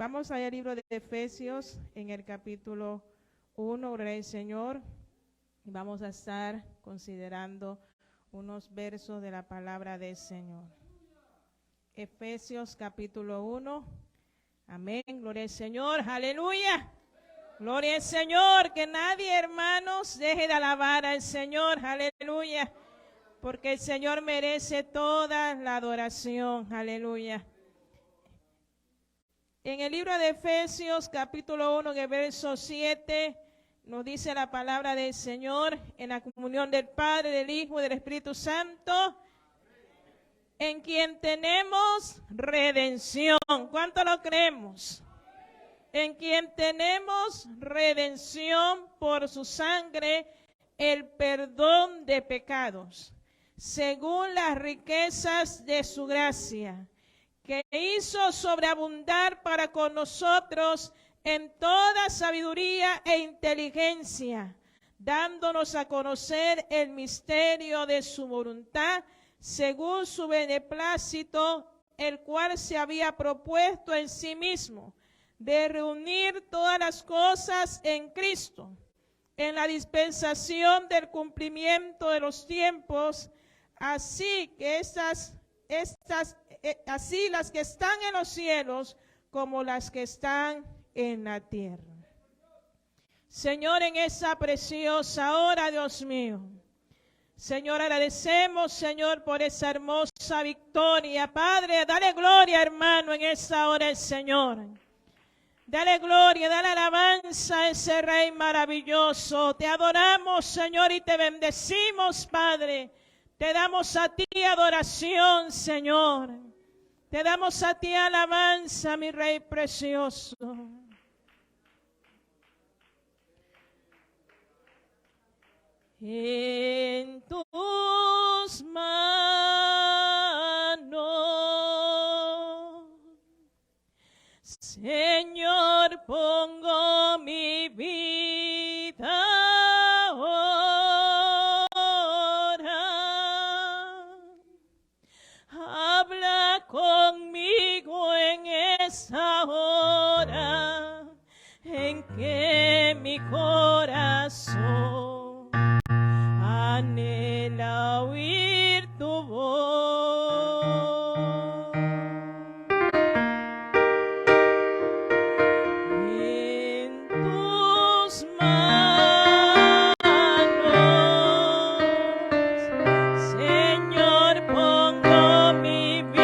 Vamos al libro de Efesios en el capítulo 1, gloria al Señor. Vamos a estar considerando unos versos de la palabra del Señor. Efesios capítulo 1. Amén. Gloria al Señor. Aleluya. Gloria al Señor. Que nadie, hermanos, deje de alabar al Señor. Aleluya. Porque el Señor merece toda la adoración. Aleluya. En el libro de Efesios, capítulo 1, en el verso 7, nos dice la palabra del Señor, en la comunión del Padre, del Hijo y del Espíritu Santo, en quien tenemos redención. ¿Cuánto lo creemos? En quien tenemos redención por su sangre, el perdón de pecados, según las riquezas de su gracia, que hizo sobreabundar para con nosotros en toda sabiduría e inteligencia, dándonos a conocer el misterio de su voluntad, según su beneplácito, el cual se había propuesto en sí mismo, de reunir todas las cosas en Cristo, en la dispensación del cumplimiento de los tiempos, así las que están en los cielos como las que están en la tierra. Señor, en esa preciosa hora, Dios mío, Señor, agradecemos, Señor, por esa hermosa victoria. Padre, dale gloria, hermano, en esa hora al Señor. Dale gloria, dale alabanza a ese Rey maravilloso. Te adoramos, Señor, y te bendecimos, Padre. Te damos a ti adoración, Señor. Te damos a ti alabanza, mi Rey precioso. En tus manos, Señor, pongo mi vida. Conmigo en esa hora en que mi corazón anhela oír tu voz. En tus manos, Señor, pongo mi vida.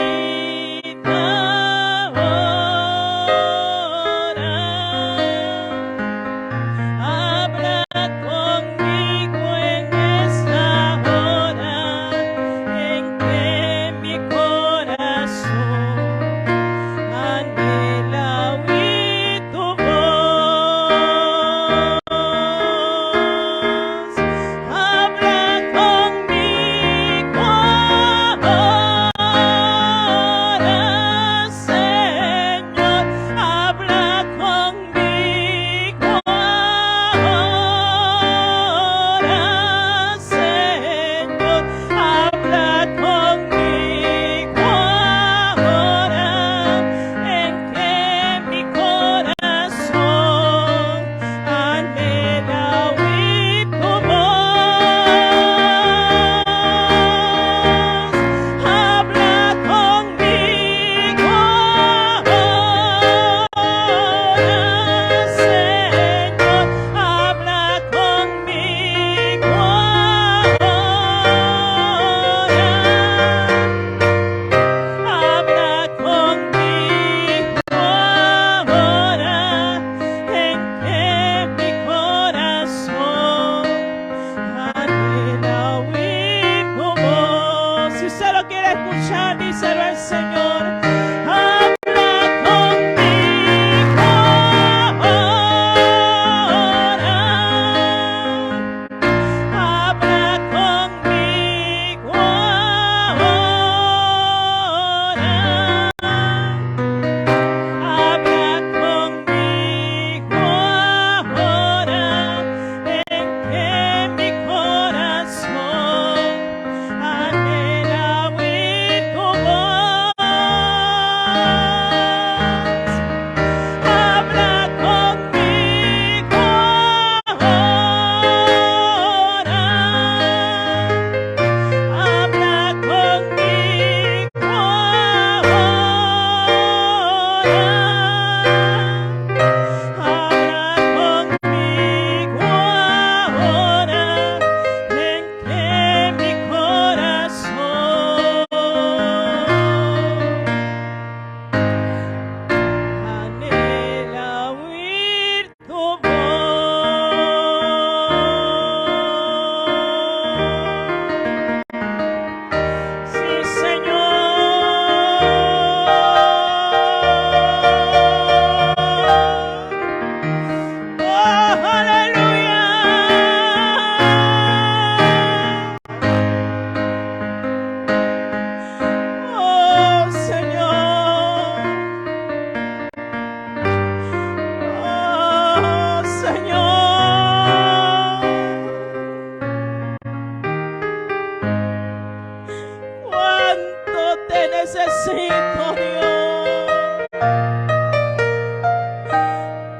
bendito Dios.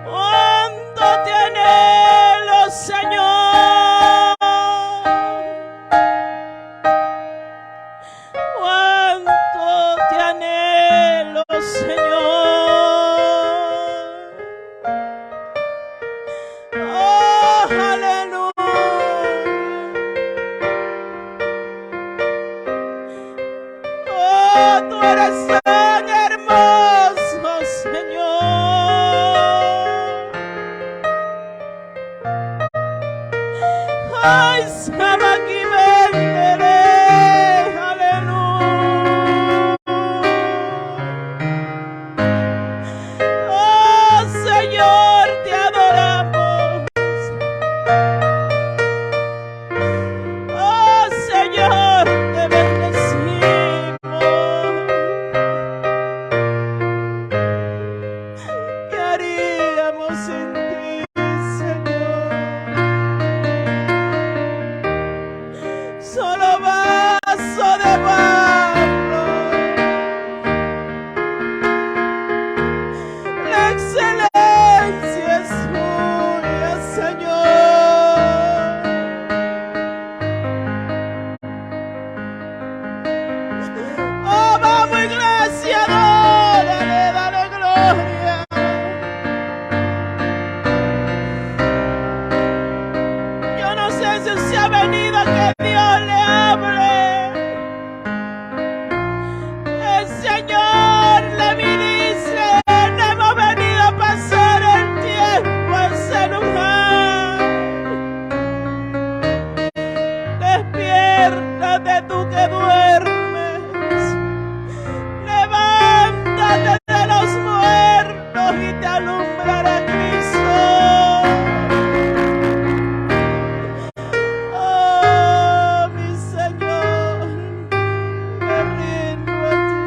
Cuánto te anhelo, Señor. Cuánto te anhelo, Señor. Oh, aleluya. Oh, tú eres tan hermoso, Señor. Ay, Sabaki vendré, aleluya. Oh, Señor, te adoramos. Oh, Señor, te bendecimos. ¿Qué haríamos sin ti, Señor? Solo vaso de barro. La excelencia es tuya, Señor. Oh, vamos, iglesia, adórale, dale gloria. Yo no sé si usted ha venido a que Dios le hable. El Señor le ministre. No hemos venido a pasar el tiempo en ese lugar. Despiértate tú que duermes. Levántate de los muertos y te alumbrará Cristo. Oh, mi Señor, me rindo a ti.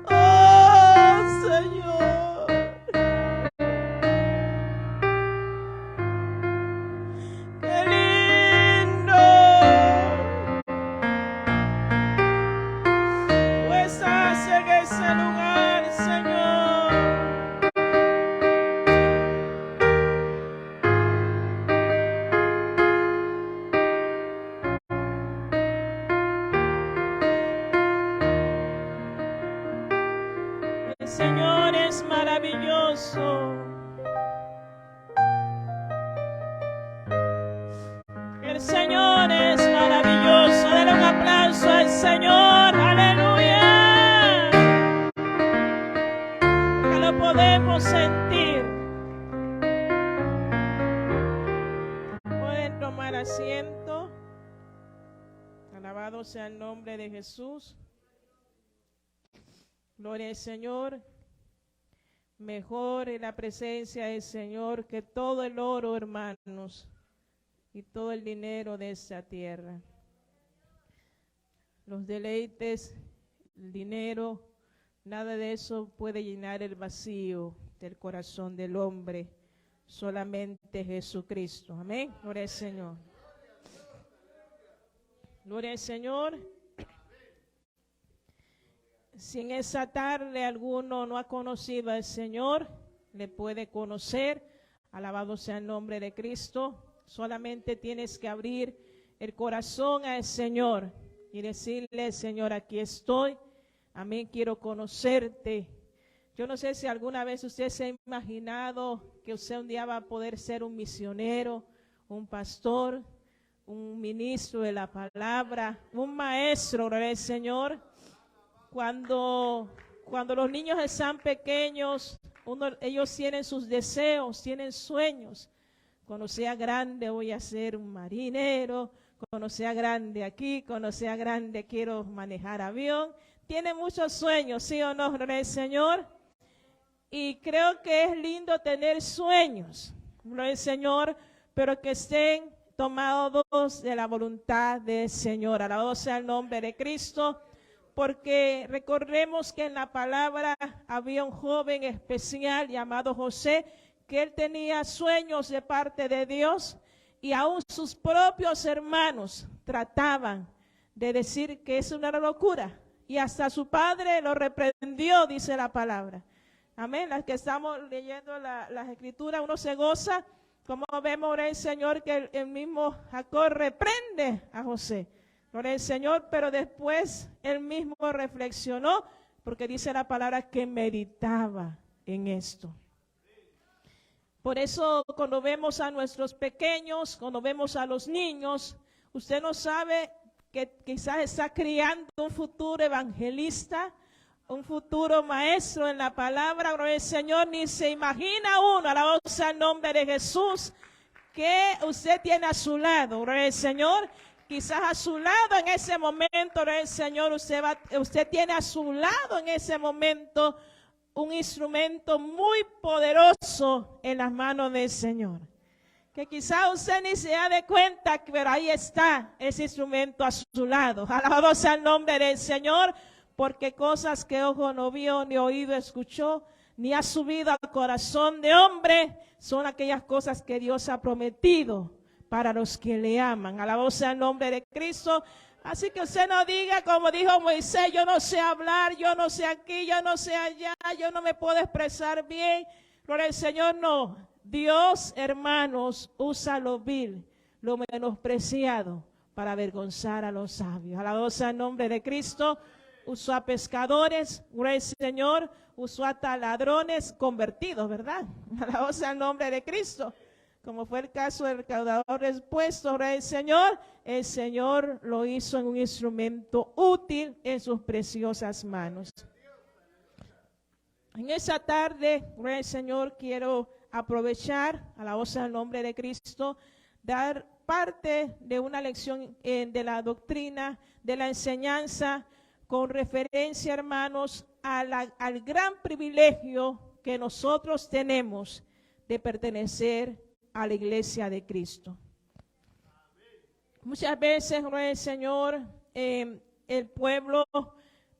Oh, Señor, qué lindo. Tú estás en ese lugar, Señor. El Señor es maravilloso. El Señor es maravilloso. Dale un aplauso al Señor. Aleluya. Que lo podemos sentir. Pueden tomar asiento. Alabado sea el nombre de Jesús. Gloria al Señor. Mejor en la presencia del Señor que todo el oro, hermanos, y todo el dinero de esta tierra. Los deleites, el dinero, nada de eso puede llenar el vacío del corazón del hombre. Solamente Jesucristo. Amén. Gloria al Señor. Gloria al Señor. Si en esa tarde alguno no ha conocido al Señor, le puede conocer. Alabado sea el nombre de Cristo. Solamente tienes que abrir el corazón al Señor y decirle: Señor, aquí estoy. Amén, quiero conocerte. Yo no sé si alguna vez usted se ha imaginado que usted un día va a poder ser un misionero, un pastor, un ministro de la palabra, un maestro, gloria al Señor. Cuando los niños están pequeños, ellos tienen sus deseos, tienen sueños. Cuando sea grande voy a ser un marinero, cuando sea grande aquí, cuando sea grande quiero manejar avión. Tienen muchos sueños, ¿sí o no, gloria al Señor? Y creo que es lindo tener sueños, gloria al Señor, pero que estén tomados de la voluntad del Señor. Alabado sea el nombre de Cristo. Porque recordemos que en la palabra había un joven especial llamado José, que él tenía sueños de parte de Dios y aún sus propios hermanos trataban de decir que es una locura. Y hasta su padre lo reprendió, dice la palabra. Amén. Las que estamos leyendo las escrituras, uno se goza, como vemos el Señor, que el mismo Jacob reprende a José. Gloria al Señor, pero después él mismo reflexionó, porque dice la palabra que meditaba en esto. Por eso cuando vemos a nuestros pequeños, cuando vemos a los niños, usted no sabe que quizás está criando un futuro evangelista, un futuro maestro en la palabra. Gloria al Señor, ni se imagina uno, alabado sea el nombre de Jesús, que usted tiene a su lado. Gloria al Señor, quizás a su lado en ese momento, gloria al Señor, usted tiene a su lado en ese momento un instrumento muy poderoso en las manos del Señor. Que quizá usted ni se dé cuenta, pero ahí está ese instrumento a su lado. Alabado sea el nombre del Señor, porque cosas que ojo no vio, ni oído escuchó, ni ha subido al corazón de hombre, son aquellas cosas que Dios ha prometido para los que le aman. Alabado sea el nombre de Cristo. Así que usted no diga como dijo Moisés, yo no sé hablar, yo no sé aquí, yo no sé allá, yo no me puedo expresar bien. Gloria al Señor, no. Dios, hermanos, usa lo vil, lo menospreciado para avergonzar a los sabios. Alabado sea el nombre de Cristo. Usó a pescadores, gloria al Señor, usó hasta ladrones convertidos, ¿verdad? Alabado sea el nombre de Cristo. Como fue el caso del recaudador expuesto, gloria al Señor, el Señor lo hizo en un instrumento útil en sus preciosas manos. En esa tarde, gloria al Señor, quiero aprovechar, alabado sea el nombre de Cristo, dar parte de una lección de la doctrina, de la enseñanza, con referencia, hermanos, al gran privilegio que nosotros tenemos de pertenecer a la iglesia de Cristo. Muchas veces, gloria al Señor, el pueblo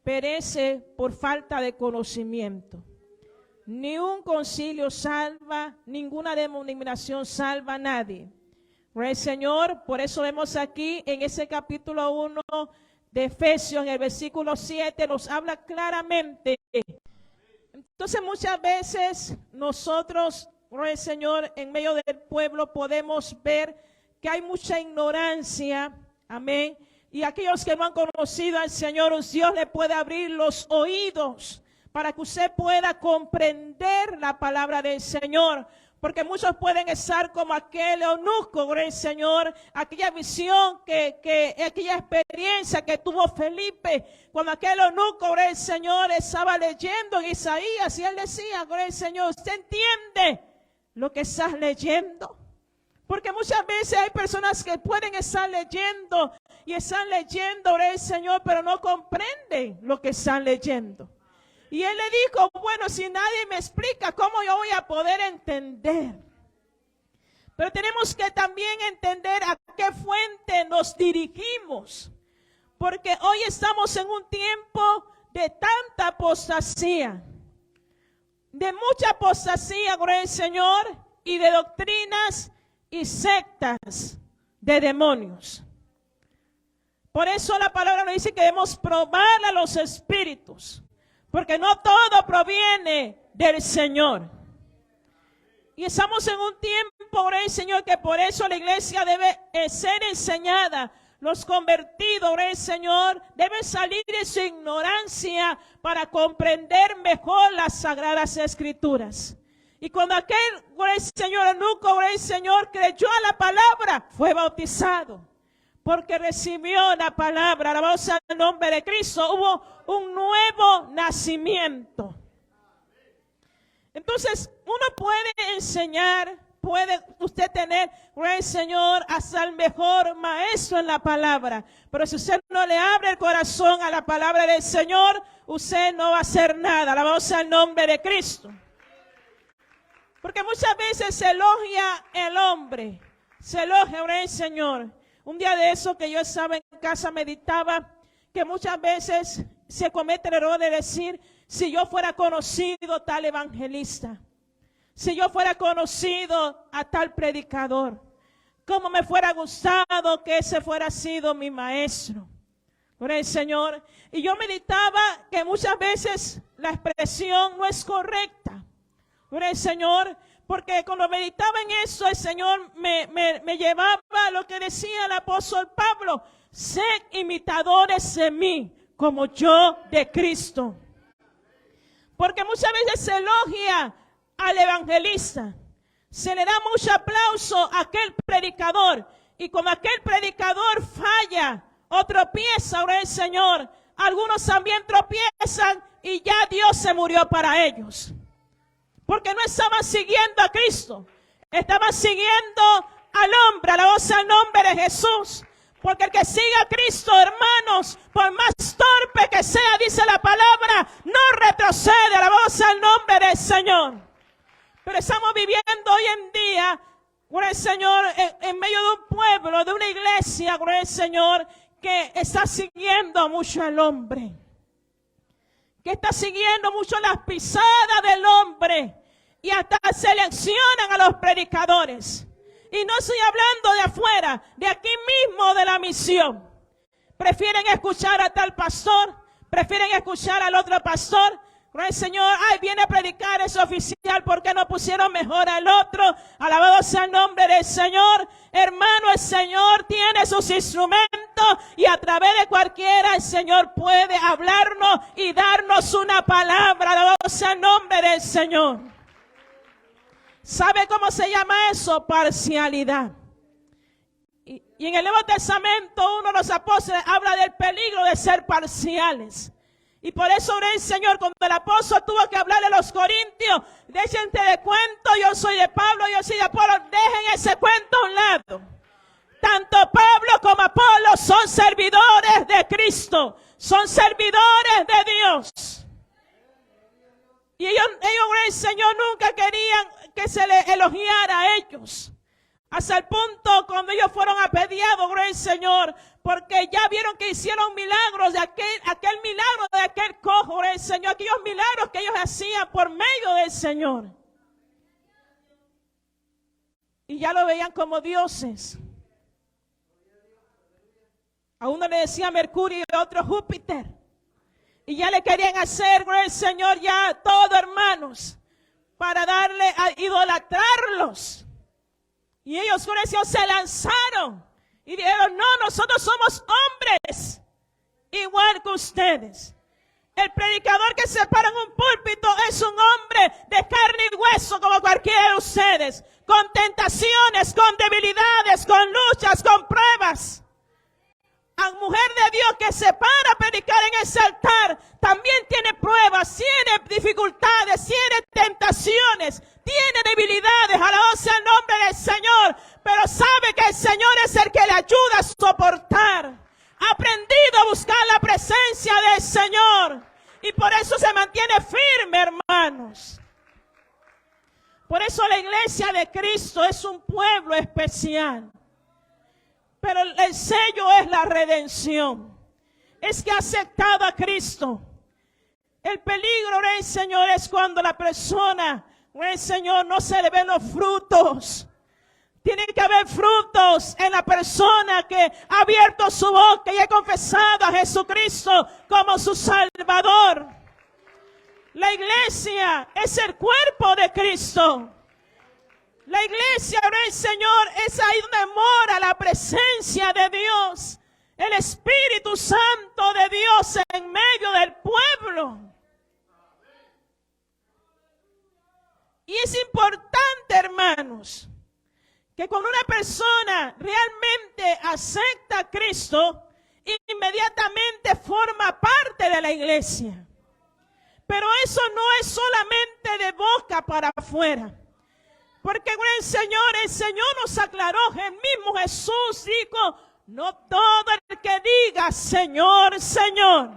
perece por falta de conocimiento. Ni un concilio salva, ninguna denominación salva a nadie. Gloria al Señor, por eso vemos aquí en ese capítulo 1 de Efesios, en el versículo 7, nos habla claramente. Entonces muchas veces nosotros, gloria al Señor, en medio del pueblo podemos ver que hay mucha ignorancia, amén. Y aquellos que no han conocido al Señor, Dios le puede abrir los oídos para que usted pueda comprender la palabra del Señor. Porque muchos pueden estar como aquel eunuco, gloria al Señor, aquella visión, aquella experiencia que tuvo Felipe, cuando aquel eunuco, gloria al Señor, estaba leyendo en Isaías y él decía, gloria al Señor, ¿usted entiende lo que estás leyendo? Porque muchas veces hay personas que pueden estar leyendo y están leyendo, gloria al Señor, pero no comprenden lo que están leyendo. Y él le dijo, bueno, si nadie me explica, ¿cómo yo voy a poder entender? Pero tenemos que también entender a qué fuente nos dirigimos. Porque hoy estamos en un tiempo de tanta apostasía. De mucha apostasía, gloria al Señor, y de doctrinas y sectas de demonios. Por eso la palabra nos dice que debemos probar a los espíritus. Porque no todo proviene del Señor. Y estamos en un tiempo, gloria al Señor, que por eso la iglesia debe ser enseñada. Los convertidos, gloria al Señor, deben salir de su ignorancia para comprender mejor las sagradas escrituras. Y cuando aquel, gloria al Señor, eunuco, gloria al Señor, creyó a la palabra, fue bautizado. Porque recibió la palabra, alabado sea el nombre de Cristo, hubo un nuevo nacimiento. Entonces, uno puede enseñar, puede usted tener, gloria al Señor, hasta el mejor maestro en la palabra. Pero si usted no le abre el corazón a la palabra del Señor, usted no va a hacer nada, alabado sea el nombre de Cristo. Porque muchas veces se elogia el hombre, se elogia, gloria al Señor. Un día de eso que yo estaba en casa, meditaba que muchas veces se comete el error de decir, si yo fuera conocido tal evangelista, si yo fuera conocido a tal predicador, cómo me fuera gustado que ese fuera sido mi maestro. Gloria al Señor. Y yo meditaba que muchas veces la expresión no es correcta. Gloria al Señor. Porque cuando meditaba en eso, el Señor me llevaba a lo que decía el apóstol Pablo. Sed imitadores de mí, como yo de Cristo. Porque muchas veces se elogia al evangelista. Se le da mucho aplauso a aquel predicador. Y cuando aquel predicador falla o tropieza, ahora el Señor, algunos también tropiezan y ya Dios se murió para ellos. Porque no estaban siguiendo a Cristo. Estaban siguiendo al hombre, alabado sea el nombre de Jesús. Porque el que sigue a Cristo, hermanos, por más torpe que sea, dice la palabra, no retrocede, alabado sea el nombre del Señor. Pero estamos viviendo hoy en día, gloria al Señor, en medio de un pueblo, de una iglesia, gloria al Señor, que está siguiendo mucho al hombre. Que está siguiendo mucho las pisadas del hombre. Y hasta seleccionan a los predicadores. Y no estoy hablando de afuera, de aquí mismo de la misión. Prefieren escuchar a tal pastor, prefieren escuchar al otro pastor. El Señor, ay, viene a predicar, es oficial, ¿por qué no pusieron mejor al otro? Alabado sea el nombre del Señor. Hermano, el Señor tiene sus instrumentos y a través de cualquiera el Señor puede hablarnos y darnos una palabra. Alabado sea el nombre del Señor. ¿Sabe cómo se llama eso? Parcialidad. Y en el Nuevo Testamento uno de los apóstoles habla del peligro de ser parciales. Y por eso el Señor, cuando el apóstol tuvo que hablarle a los corintios, déjense de cuento, yo soy de Pablo, yo soy de Apolo, dejen ese cuento a un lado. Tanto Pablo como Apolo son servidores de Cristo, son servidores de Dios. Y ellos el Señor nunca querían que se les elogiara a ellos. Hasta el punto cuando ellos fueron apedreados, gloria al Señor, porque ya vieron que hicieron milagros de aquel milagro de aquel cojo, gloria al Señor, aquellos milagros que ellos hacían por medio del Señor. Y ya lo veían como dioses. A uno le decía Mercurio y a otro Júpiter. Y ya le querían hacer, gloria al Señor, ya todo, hermanos, para darle a idolatrarlos. Y ellos, gloria al Señor, se lanzaron y dijeron, no, nosotros somos hombres igual que ustedes. El predicador que se para en un púlpito es un hombre de carne y hueso como cualquiera de ustedes, con tentaciones, con debilidades, con luchas, con pruebas. La mujer de Dios que se para a predicar en ese altar también tiene pruebas, tiene dificultades, tiene tentaciones, tiene debilidades, alabado sea el nombre del Señor, pero sabe que el Señor es el que le ayuda a soportar. Ha aprendido a buscar la presencia del Señor y por eso se mantiene firme, hermanos. Por eso la iglesia de Cristo es un pueblo especial. Pero el sello es la redención. Es que ha aceptado a Cristo. El peligro del Señor es cuando la persona, el Señor, no se le ven los frutos. Tiene que haber frutos en la persona que ha abierto su boca y ha confesado a Jesucristo como su Salvador. La iglesia es el cuerpo de Cristo. La iglesia del Señor es ahí donde mora la presencia de Dios. El Espíritu Santo de Dios en medio del pueblo. Y es importante, hermanos, que cuando una persona realmente acepta a Cristo, inmediatamente forma parte de la iglesia. Pero eso no es solamente de boca para afuera. Porque el Señor nos aclaró, el mismo Jesús dijo, no todo el que diga Señor, Señor,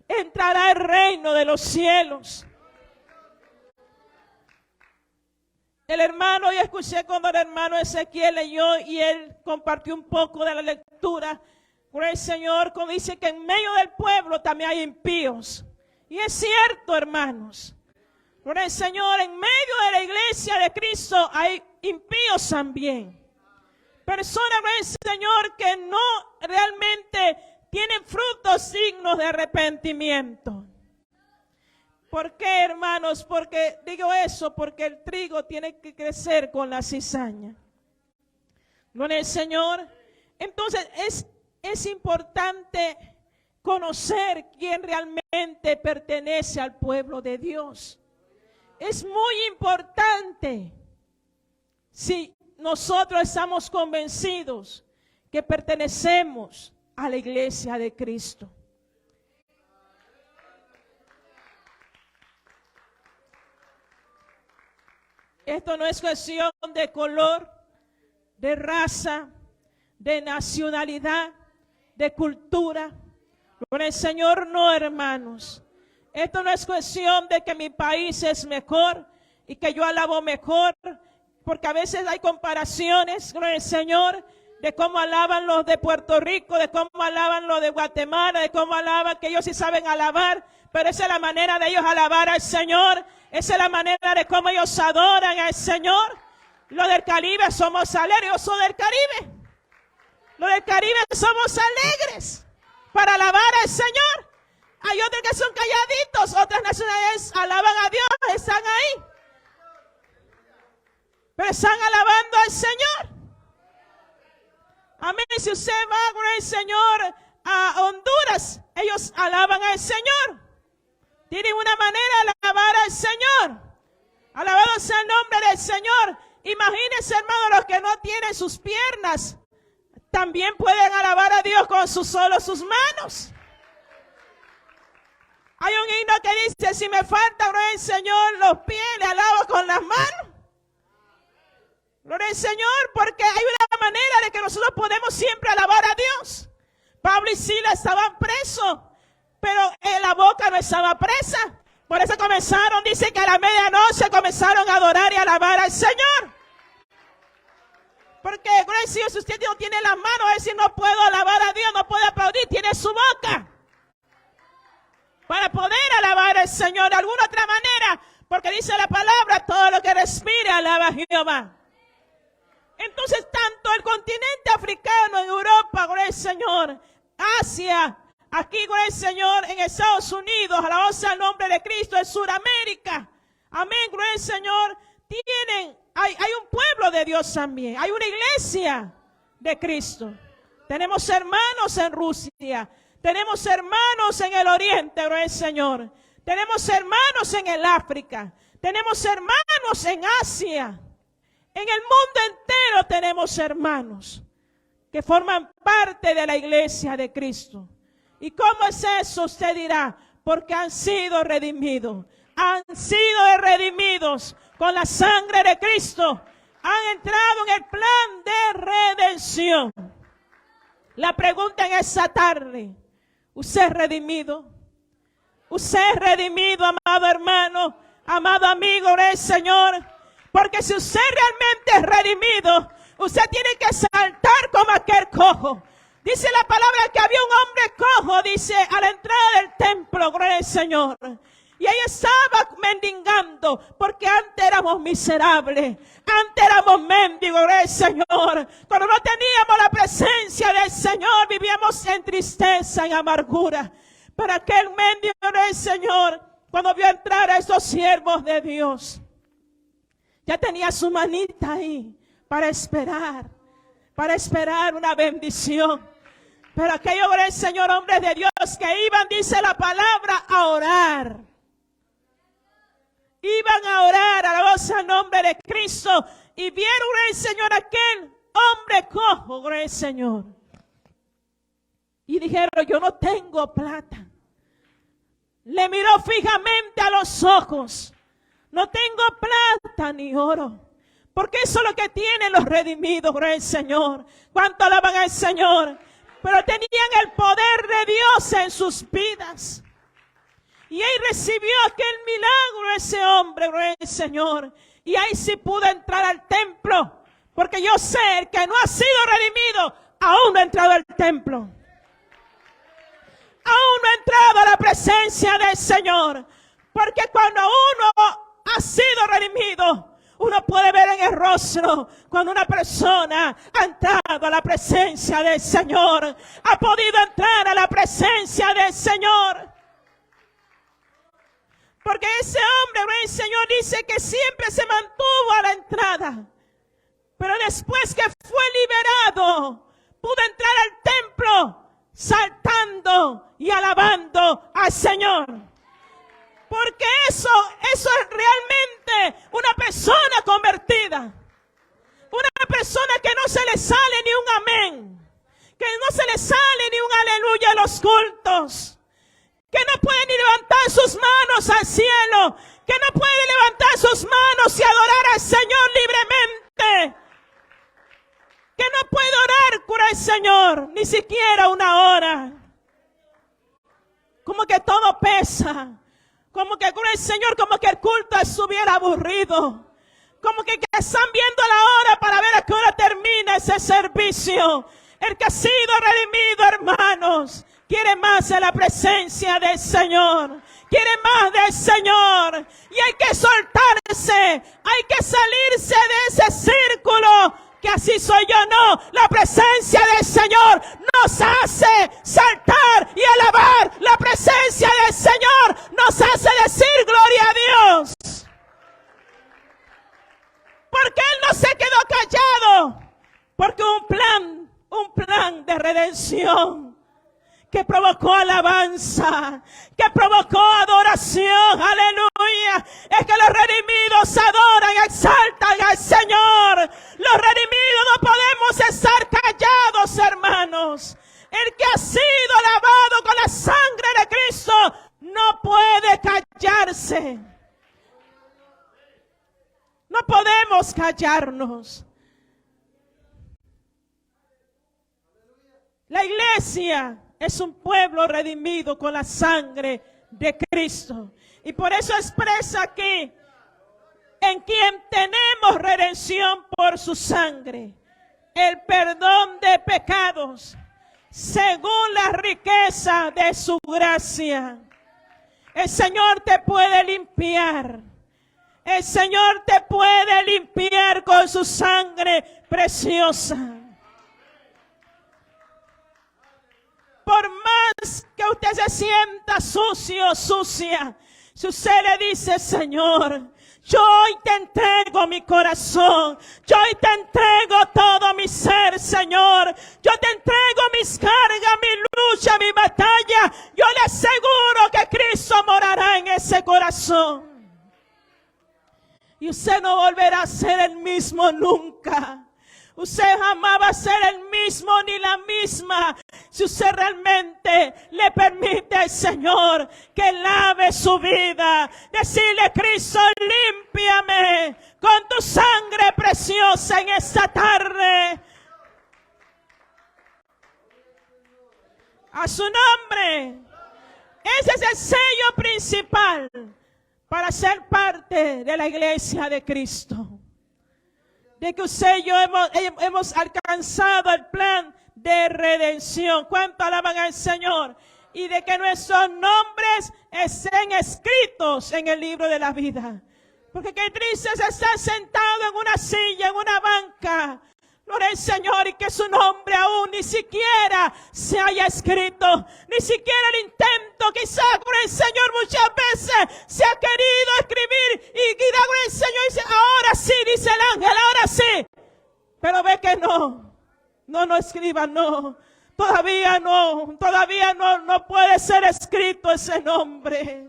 entrará al reino de los cielos. El hermano, yo escuché cuando el hermano Ezequiel leyó y él compartió un poco de la lectura. Por el Señor, cuando dice que en medio del pueblo también hay impíos. Y es cierto, hermanos. Por el Señor, en medio de la iglesia de Cristo hay impíos también. Personas, por el Señor, que no realmente tienen frutos dignos de arrepentimiento. ¿Por qué, hermanos? Porque digo eso, porque el trigo tiene que crecer con la cizaña. Gloria al Señor. Entonces es importante conocer quién realmente pertenece al pueblo de Dios. Es muy importante si nosotros estamos convencidos que pertenecemos a la iglesia de Cristo. Esto no es cuestión de color, de raza, de nacionalidad, de cultura. Con el Señor no, hermanos. Esto no es cuestión de que mi país es mejor y que yo alabo mejor, porque a veces hay comparaciones con el Señor de cómo alaban los de Puerto Rico, de cómo alaban los de Guatemala, de cómo alaban, que ellos sí saben alabar, pero esa es la manera de ellos alabar al Señor, esa es la manera de cómo ellos adoran al Señor. Los del Caribe somos alegres, yo soy del Caribe. Los del Caribe somos alegres para alabar al Señor. Hay otros que son calladitos, otras nacionalidades alaban a Dios, están ahí, pero están alabando al Señor. Amén. Si usted va con el Señor a Honduras, ellos alaban al Señor. Tienen una manera de alabar al Señor. Alabado sea el nombre del Señor. Imagínense, hermanos, los que no tienen sus piernas, también pueden alabar a Dios con sus manos. Hay un himno que dice, si me falta, gloria al Señor, los pies, le alabo con las manos. Gloria al Señor, porque hay una manera de que nosotros podemos siempre alabar a Dios. Pablo y Silas estaban presos, pero en la boca no estaba presa. Por eso comenzaron, dice que a la medianoche comenzaron a adorar y a alabar al Señor. Porque, gloria al Señor, si usted no tiene las manos, es decir, no puedo alabar a Dios, no puedo aplaudir, tiene su boca para poder alabar al Señor de alguna otra manera, porque dice la palabra, todo lo que respire alaba a Jehová. Entonces, tanto el continente africano, en Europa, gloria al Señor, Asia, aquí, gloria al Señor, en Estados Unidos, alabado sea el nombre de Cristo, en Sudamérica, amén, gloria al Señor, hay un pueblo de Dios también, hay una iglesia de Cristo. Tenemos hermanos en Rusia, tenemos hermanos en el Oriente, gloria al Señor, tenemos hermanos en el África, tenemos hermanos en Asia. En el mundo entero tenemos hermanos que forman parte de la iglesia de Cristo. ¿Y cómo es eso? Usted dirá, porque han sido redimidos. Han sido redimidos con la sangre de Cristo. Han entrado en el plan de redención. La pregunta en esta tarde, ¿usted es redimido? ¿Usted es redimido, amado hermano, amado amigo del Señor? Porque si usted realmente es redimido, usted tiene que saltar como aquel cojo. Dice la palabra que había un hombre cojo, dice, a la entrada del templo, gloria al Señor. Y ahí estaba mendigando, porque antes éramos miserables, antes éramos mendigos, gloria al Señor. Cuando no teníamos la presencia del Señor, vivíamos en tristeza, en amargura. Pero aquel mendigo, gloria al Señor, cuando vio entrar a estos siervos de Dios, ya tenía su manita ahí para esperar una bendición. Pero aquellos, gloria al Señor, hombres de Dios que iban, dice la palabra, a orar. Iban a orar a la voz del nombre de Cristo y vieron, gloria al Señor, aquel hombre cojo, gloria al Señor. Y dijeron, yo no tengo plata. Le miró fijamente a los ojos. No tengo plata ni oro, porque eso es lo que tienen los redimidos, gloria al Señor. ¿Cuánto alaban al Señor? Pero tenían el poder de Dios en sus vidas. Y ahí recibió aquel milagro ese hombre, gloria al Señor. Y ahí sí pudo entrar al templo, porque yo sé, el que no ha sido redimido, aún no ha entrado al templo. Aún no ha entrado a la presencia del Señor. Porque cuando uno ha sido redimido, Uno puede ver en el rostro cuando una persona ha entrado a la presencia del Señor, ha podido entrar a la presencia del Señor. Porque ese hombre, el Señor dice que siempre se mantuvo a la entrada. Pero después que fue liberado, pudo entrar al templo saltando y alabando al Señor. Porque eso es realmente una persona convertida. Una persona que no se le sale ni un amén. Que no se le sale ni un aleluya a los cultos. Que no puede ni levantar sus manos al cielo. Que no puede levantar sus manos y adorar al Señor libremente. Que no puede orar por el Señor, ni siquiera una hora. Como que todo pesa. Como que con el Señor, como que el culto estuviera aburrido. Como que están viendo la hora para ver a qué hora termina ese servicio. El que ha sido redimido, hermanos, quiere más de la presencia del Señor. Quiere más del Señor. Y hay que soltarse. Hay que salirse de ese círculo. Que así soy yo, no. La presencia del Señor nos hace saltar y alabar. La presencia del Señor nos hace decir gloria a Dios. Porque Él no se quedó callado. Porque un plan de redención que provocó alabanza, que provocó adoración, aleluya. Es que los redimidos adoran, exaltan al Señor. Los redimidos no podemos estar callados, hermanos. El que ha sido lavado con la sangre de Cristo no puede callarse. No podemos callarnos. La iglesia es un pueblo redimido con la sangre de Cristo. Y por eso expresa aquí, en quien tenemos redención por su sangre, el perdón de pecados, según la riqueza de su gracia. El Señor te puede limpiar. El Señor te puede limpiar con su sangre preciosa. Por más que usted se sienta sucio, sucia, si usted le dice, Señor, yo hoy te entrego mi corazón, yo hoy te entrego todo mi ser, Señor, yo te entrego mis cargas, mi lucha, mi batalla, yo le aseguro que Cristo morará en ese corazón. Y usted no volverá a ser el mismo nunca. Usted jamás va a ser el mismo ni la misma si usted realmente le permite al Señor que lave su vida. Decirle, Cristo, límpiame con tu sangre preciosa en esta tarde. A su nombre. Ese es el sello principal para ser parte de la iglesia de Cristo. De que usted y yo hemos alcanzado el plan de redención. ¿Cuánto alaban al Señor? Y de que nuestros nombres estén escritos en el libro de la vida. Porque qué triste es estar sentado en una silla, en una banca. Gloria al Señor, y que su nombre aún ni siquiera se haya escrito. Ni siquiera el intento, quizá con el Señor muchas veces se ha querido escribir. Y da con el Señor y dice, ahora sí, dice el ángel, ahora sí. Pero ve que no escriba, no. Todavía no puede ser escrito ese nombre.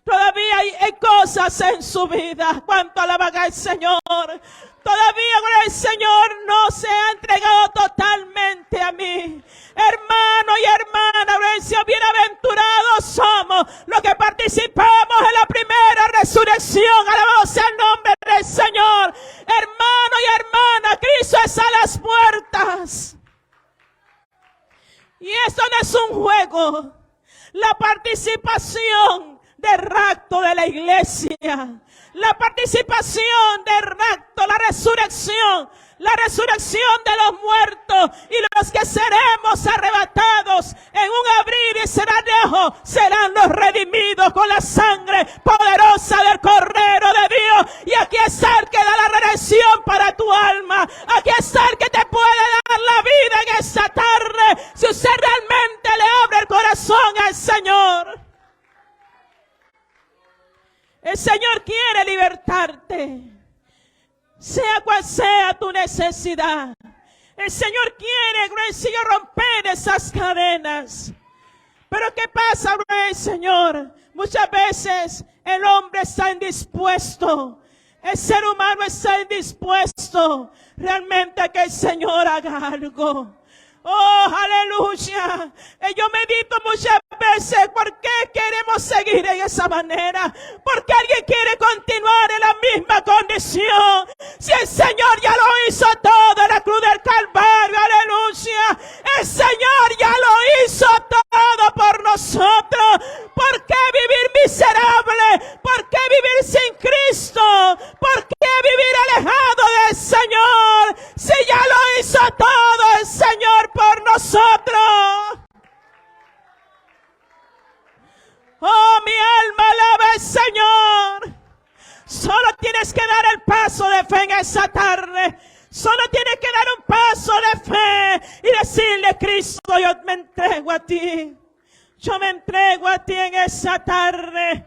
Todavía hay cosas en su vida. ¿Cuánto alaban al Señor? Todavía el Señor no se ha entregado totalmente a mí. Hermano y hermana, bienaventurados somos los que participamos en la primera resurrección. Alabado sea el nombre del Señor. Hermano y hermana, Cristo está a las puertas. Y esto no es un juego. La participación del rapto de la iglesia, la participación del rapto, la resurrección de los muertos y los que seremos arrebatados en un abrir y serán lejos serán los redimidos con la sangre poderosa del Cordero de Dios. Y aquí está el que da la redención para tu alma. Aquí está el que te puede dar la vida en esta tarde, si usted realmente le abre el corazón al Señor. El Señor quiere libertarte, sea cual sea tu necesidad. El Señor quiere, Señor, romper esas cadenas. Pero ¿qué pasa, Señor? Muchas veces el hombre está indispuesto. El ser humano está indispuesto realmente a que el Señor haga algo. Oh, aleluya. Yo medito muchas veces por qué queremos seguir en esa manera. Porque alguien quiere continuar en la misma condición. Si el Señor ya lo hizo todo en la cruz del Calvario, aleluya. El Señor ya lo hizo todo por nosotros. ¿Por qué vivir miserable? ¿Por qué vivir sin Cristo? ¿Por qué vivir alejado del Señor? Si ya lo hizo todo el Señor por nosotros. Oh, mi alma alaba al Señor. Solo tienes que dar el paso de fe en esa tarde. Solo tienes que dar un paso de fe y decirle: Cristo, yo me entrego a ti. Yo me entrego a ti en esa tarde.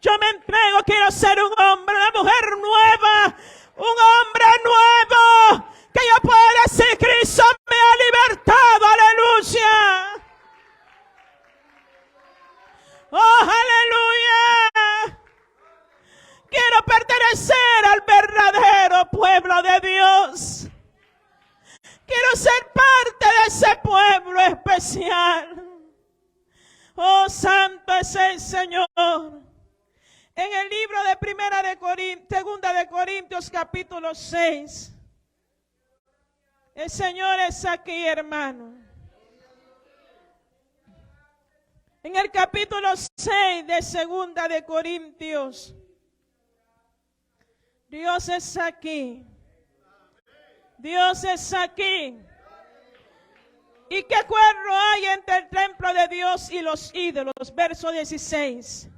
Yo me entrego, quiero ser un hombre, una mujer nueva, un hombre nuevo, que yo pueda decir: Cristo me ha libertado, aleluya. Oh, aleluya. Quiero pertenecer al verdadero pueblo de Dios. Quiero ser parte de ese pueblo especial. Oh, santo es el Señor. En el libro de Segunda de Corintios capítulo 6. El Señor es aquí, hermano. En el capítulo 6 de Segunda de Corintios. Dios es aquí. Dios es aquí. ¿Y qué acuerdo hay entre el templo de Dios y los ídolos? Verso 16.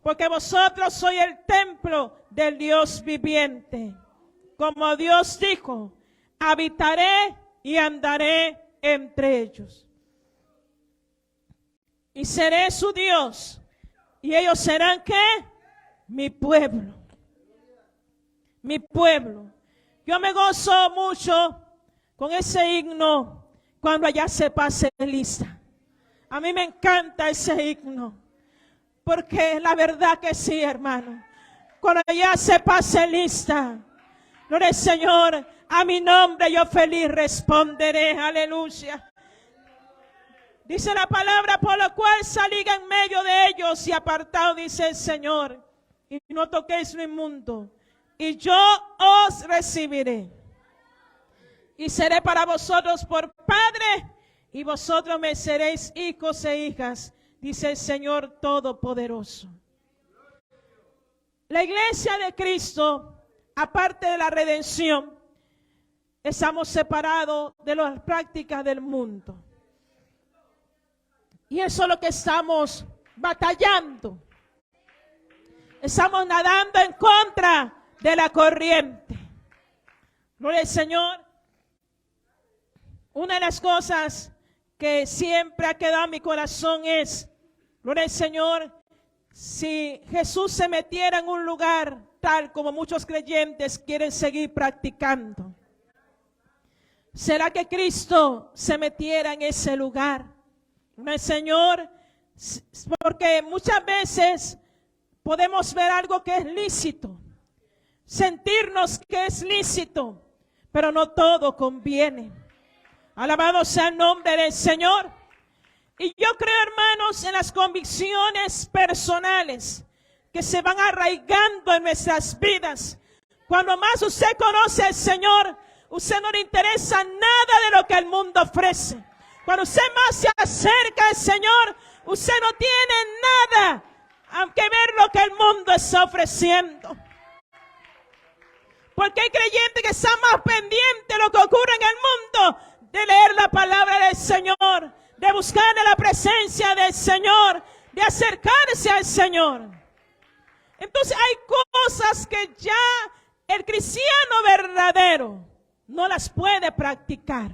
Porque vosotros sois el templo del Dios viviente. Como Dios dijo: habitaré y andaré entre ellos. Y seré su Dios. Y ellos serán, ¿qué? Mi pueblo. Mi pueblo. Yo me gozo mucho con ese himno cuando allá se pase lista. A mí me encanta ese himno. Porque la verdad que sí, hermano. Cuando allá se pase lista. Gloria al Señor. A mi nombre yo feliz responderé. Aleluya. Dice la palabra: por lo cual salí en medio de ellos y apartado, dice el Señor. Y no toquéis lo inmundo. Y yo os recibiré. Y seré para vosotros por padre. Y vosotros me seréis hijos e hijas, dice el Señor Todopoderoso. La iglesia de Cristo, aparte de la redención, estamos separados de las prácticas del mundo. Y eso es lo que estamos batallando. Estamos nadando en contra de la corriente. Gloria al Señor. Una de las cosas que siempre ha quedado en mi corazón es, gloria al Señor, si Jesús se metiera en un lugar tal como muchos creyentes quieren seguir practicando, ¿será que Cristo se metiera en ese lugar? Gloria al Señor, porque muchas veces podemos ver algo que es lícito, sentirnos que es lícito, pero no todo conviene. Alabado sea el nombre del Señor. Y yo creo, hermanos, en las convicciones personales que se van arraigando en nuestras vidas. Cuando más usted conoce al Señor, usted no le interesa nada de lo que el mundo ofrece. Cuando usted más se acerca al Señor, usted no tiene nada que ver lo que el mundo está ofreciendo. Porque hay creyentes que están más pendientes de lo que ocurre en el mundo, de leer la palabra del Señor, de buscar la presencia del Señor, de acercarse al Señor. Entonces hay cosas que ya el cristiano verdadero no las puede practicar.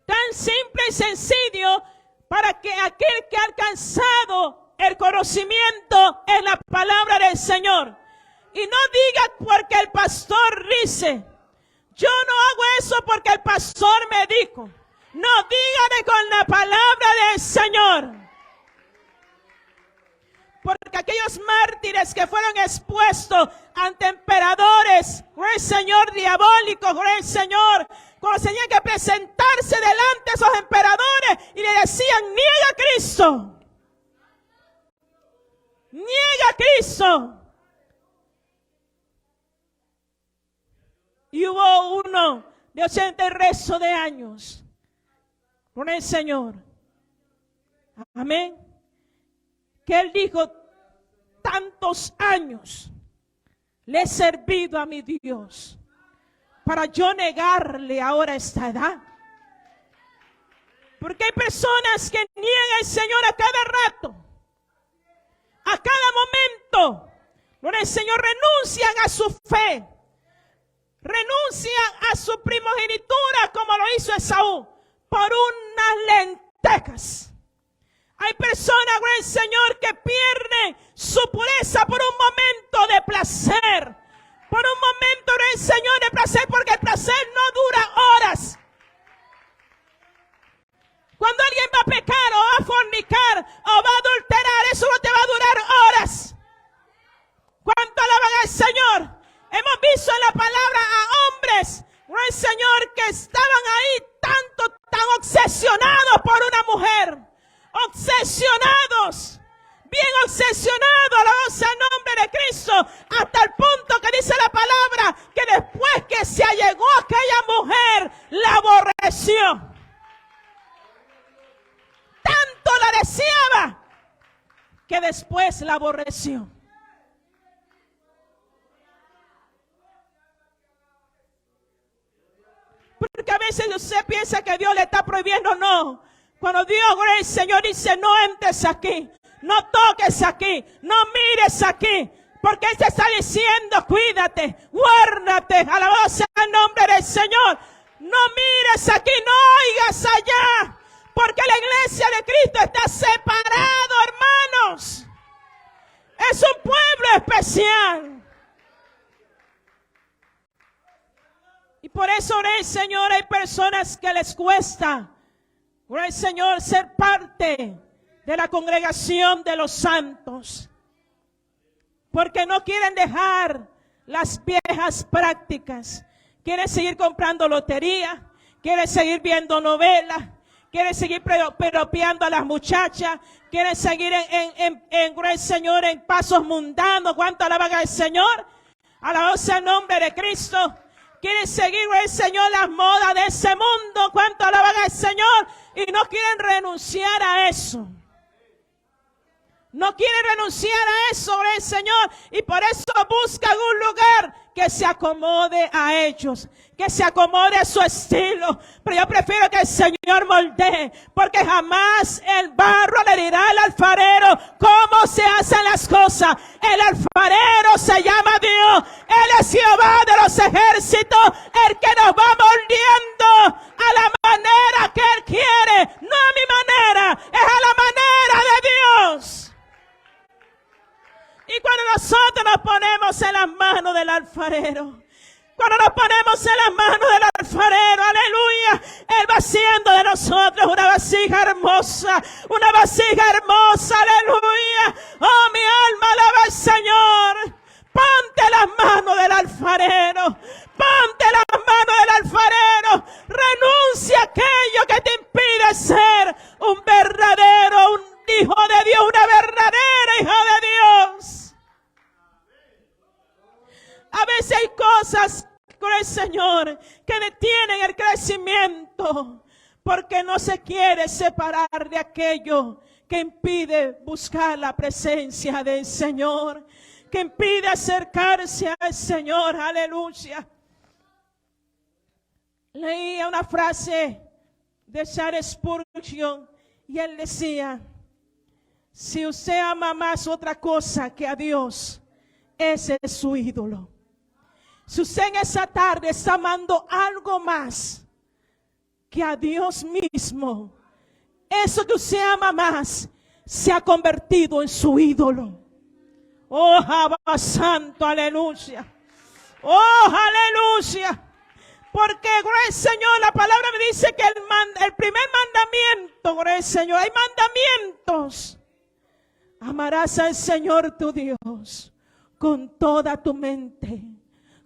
Tan simple y sencillo para que aquel que ha alcanzado el conocimiento en la palabra del Señor, y no diga porque el pastor dice, yo no hago eso porque el pastor me dijo. No, dígale con la palabra del Señor. Porque aquellos mártires que fueron expuestos ante emperadores, el Señor diabólico, el Señor, cuando tenían que presentarse delante de esos emperadores y le decían, niega a Cristo. Niega a Cristo. Y hubo uno de 80 y resto de años con el Señor. Amén. Que él dijo, tantos años le he servido a mi Dios para yo negarle ahora esta edad. Porque hay personas que niegan al Señor a cada rato, a cada momento, donde el Señor renuncian a su fe, renuncian a su primogenitura como lo hizo Esaú, por unas lentejas. Hay personas, güey, Señor, que pierden su pureza por un momento de placer. Por un momento, güey, Señor, de placer, porque el placer no dura horas. Cuando alguien va a pecar o va a fornicar o va a adulterar, eso no te va a durar horas. ¿Cuánto alaban al Señor? Hemos visto en la palabra a hombres, güey, Señor, que estaban ahí tan obsesionados por una mujer. Obsesionados, bien obsesionados, alabados al nombre de Cristo, hasta el punto que dice la palabra que después que se allegó aquella mujer, la aborreció. Tanto la deseaba que después la aborreció. Porque a veces usted piensa que Dios le está prohibiendo, no. Cuando Dios, el Señor dice, no entres aquí, no toques aquí, no mires aquí, porque Él te está diciendo, cuídate, guárdate, alabado sea el nombre del Señor. No mires aquí, no oigas allá, porque la iglesia de Cristo está separado, hermanos. Es un pueblo especial. Y por eso, el Señor, hay personas que les cuesta, el Señor, ser parte de la congregación de los santos, porque no quieren dejar las viejas prácticas. Quieren seguir comprando lotería, quieren seguir viendo novelas, quieren seguir piropeando a las muchachas, quieren seguir en el Señor en pasos mundanos. ¿Cuánto alaban al Señor? Alabado sea el nombre de Cristo. Quieren seguir, el Señor, las modas de ese mundo. ¿Cuánto alaban al Señor? Y no quieren renunciar a eso. No quieren renunciar a eso, el Señor. Y por eso buscan un lugar que se acomode a ellos, que se acomode a su estilo. Pero yo prefiero que el Señor moldee, porque jamás el barro le dirá al alfarero cómo se hacen las cosas. El alfarero se llama Dios. Él es Jehová de los ejércitos, el que nos va moldeando a la manera que Él quiere, no a mi manera, es a la manera de Dios. Y cuando nosotros nos ponemos en las manos del alfarero, cuando nos ponemos en las manos del alfarero, aleluya, Él va haciendo de nosotros una vasija hermosa, aleluya. Oh, mi alma alaba al Señor. Ponte las manos del alfarero, ponte las manos del alfarero. Renuncia a aquello que te impide ser un verdadero, un hijo de Dios, una verdadera hija de Dios. A veces hay cosas con el Señor que detienen el crecimiento, porque no se quiere separar de aquello que impide buscar la presencia del Señor, que impide acercarse al Señor. Aleluya. Leía una frase de Charles Spurgeon, y él decía: si usted ama más otra cosa que a Dios, ese es su ídolo. Si usted en esa tarde está amando algo más que a Dios mismo, eso que usted ama más se ha convertido en su ídolo. Oh, Abba Santo, aleluya. Oh, aleluya. Porque, gloria al Señor, la palabra me dice que el primer mandamiento, gloria al Señor, hay mandamientos. Amarás al Señor tu Dios con toda tu mente,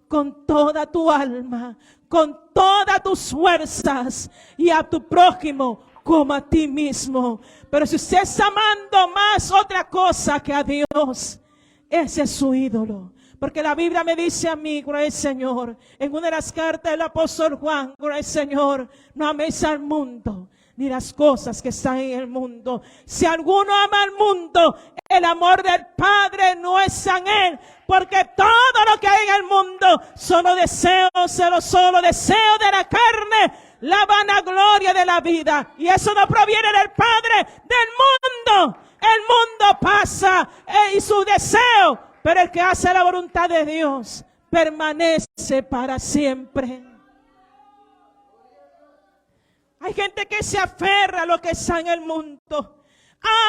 con toda tu alma, con todas tus fuerzas, y a tu prójimo como a ti mismo. Pero si usted está amando más otra cosa que a Dios, ese es su ídolo. Porque la Biblia me dice a mí, gloria al Señor, en una de las cartas del apóstol Juan, gloria al Señor, no améis al mundo, ni las cosas que están en el mundo. Si alguno ama al mundo, el amor del Padre no está en él. Porque todo lo que hay en el mundo son los deseos, solo deseos de la carne, la vanagloria de la vida. Y eso no proviene del Padre, del mundo. El mundo pasa y su deseo, pero el que hace la voluntad de Dios permanece para siempre. Hay gente que se aferra a lo que está en el mundo.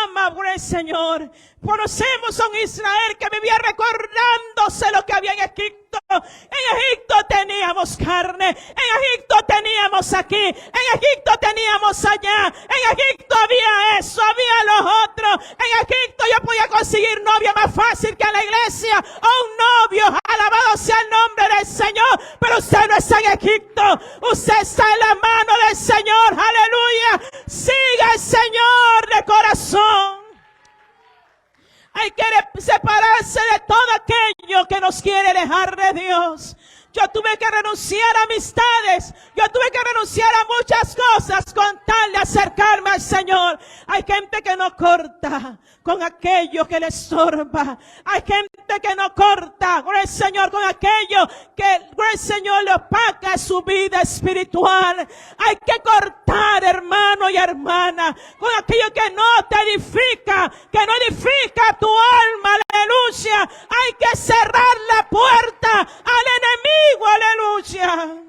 Ama por el Señor. Conocemos a un Israel que vivía recordándose lo que había en Egipto. En Egipto teníamos carne, en Egipto teníamos aquí, en Egipto teníamos allá, en Egipto había eso, había los otros. En Egipto yo podía conseguir novia más fácil que en la iglesia, o un novio, alabado sea el nombre del Señor. Pero usted no está en Egipto, usted está en la mano del Señor, aleluya. Siga el Señor de corazón. Hay que separarse de todo aquello que nos quiere alejar de Dios. Yo tuve que renunciar a amistades. Yo tuve que renunciar a muchas cosas con tal de acercarme al Señor. Hay gente que no corta con aquello que le estorba. Hay gente que no corta con el Señor, con aquello que el Señor le opaca su vida espiritual. Hay que cortar, hermano y hermana, con aquello que no te edifica, que no edifica tu alma. Aleluya. Hay que cerrar la puerta al enemigo. Aleluya.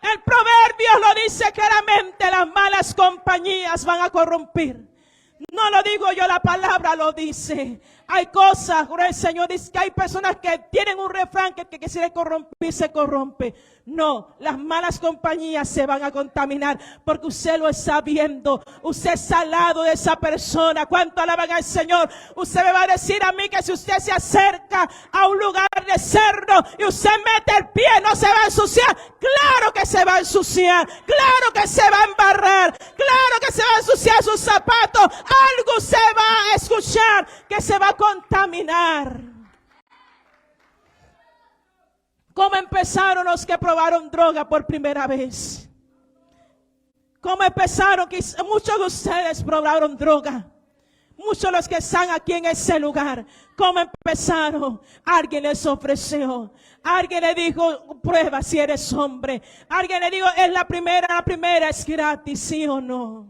El proverbio lo dice claramente: las malas compañías van a corrompir. No lo digo yo, la palabra lo dice. Hay cosas, el Señor dice que hay personas que tienen un refrán que si le corrompe, se corrompe. No, las malas compañías se van a contaminar porque usted lo está viendo. Usted está al lado de esa persona. ¿Cuánto alaban al Señor? Usted me va a decir a mí que si usted se acerca a un lugar de cerdo y usted mete el pie, ¿no se va a ensuciar? Claro que se va a ensuciar. Claro que se va a embarrar. Claro que se va a ensuciar sus zapatos. Algo se va a escuchar que se va a contaminar. ¿Cómo empezaron los que probaron droga por primera vez? ¿Cómo empezaron? Muchos de ustedes probaron droga. Muchos de los que están aquí en ese lugar. ¿Cómo empezaron? Alguien les ofreció. Alguien le dijo, prueba si eres hombre. Alguien le dijo, es la primera es gratis, ¿sí o no?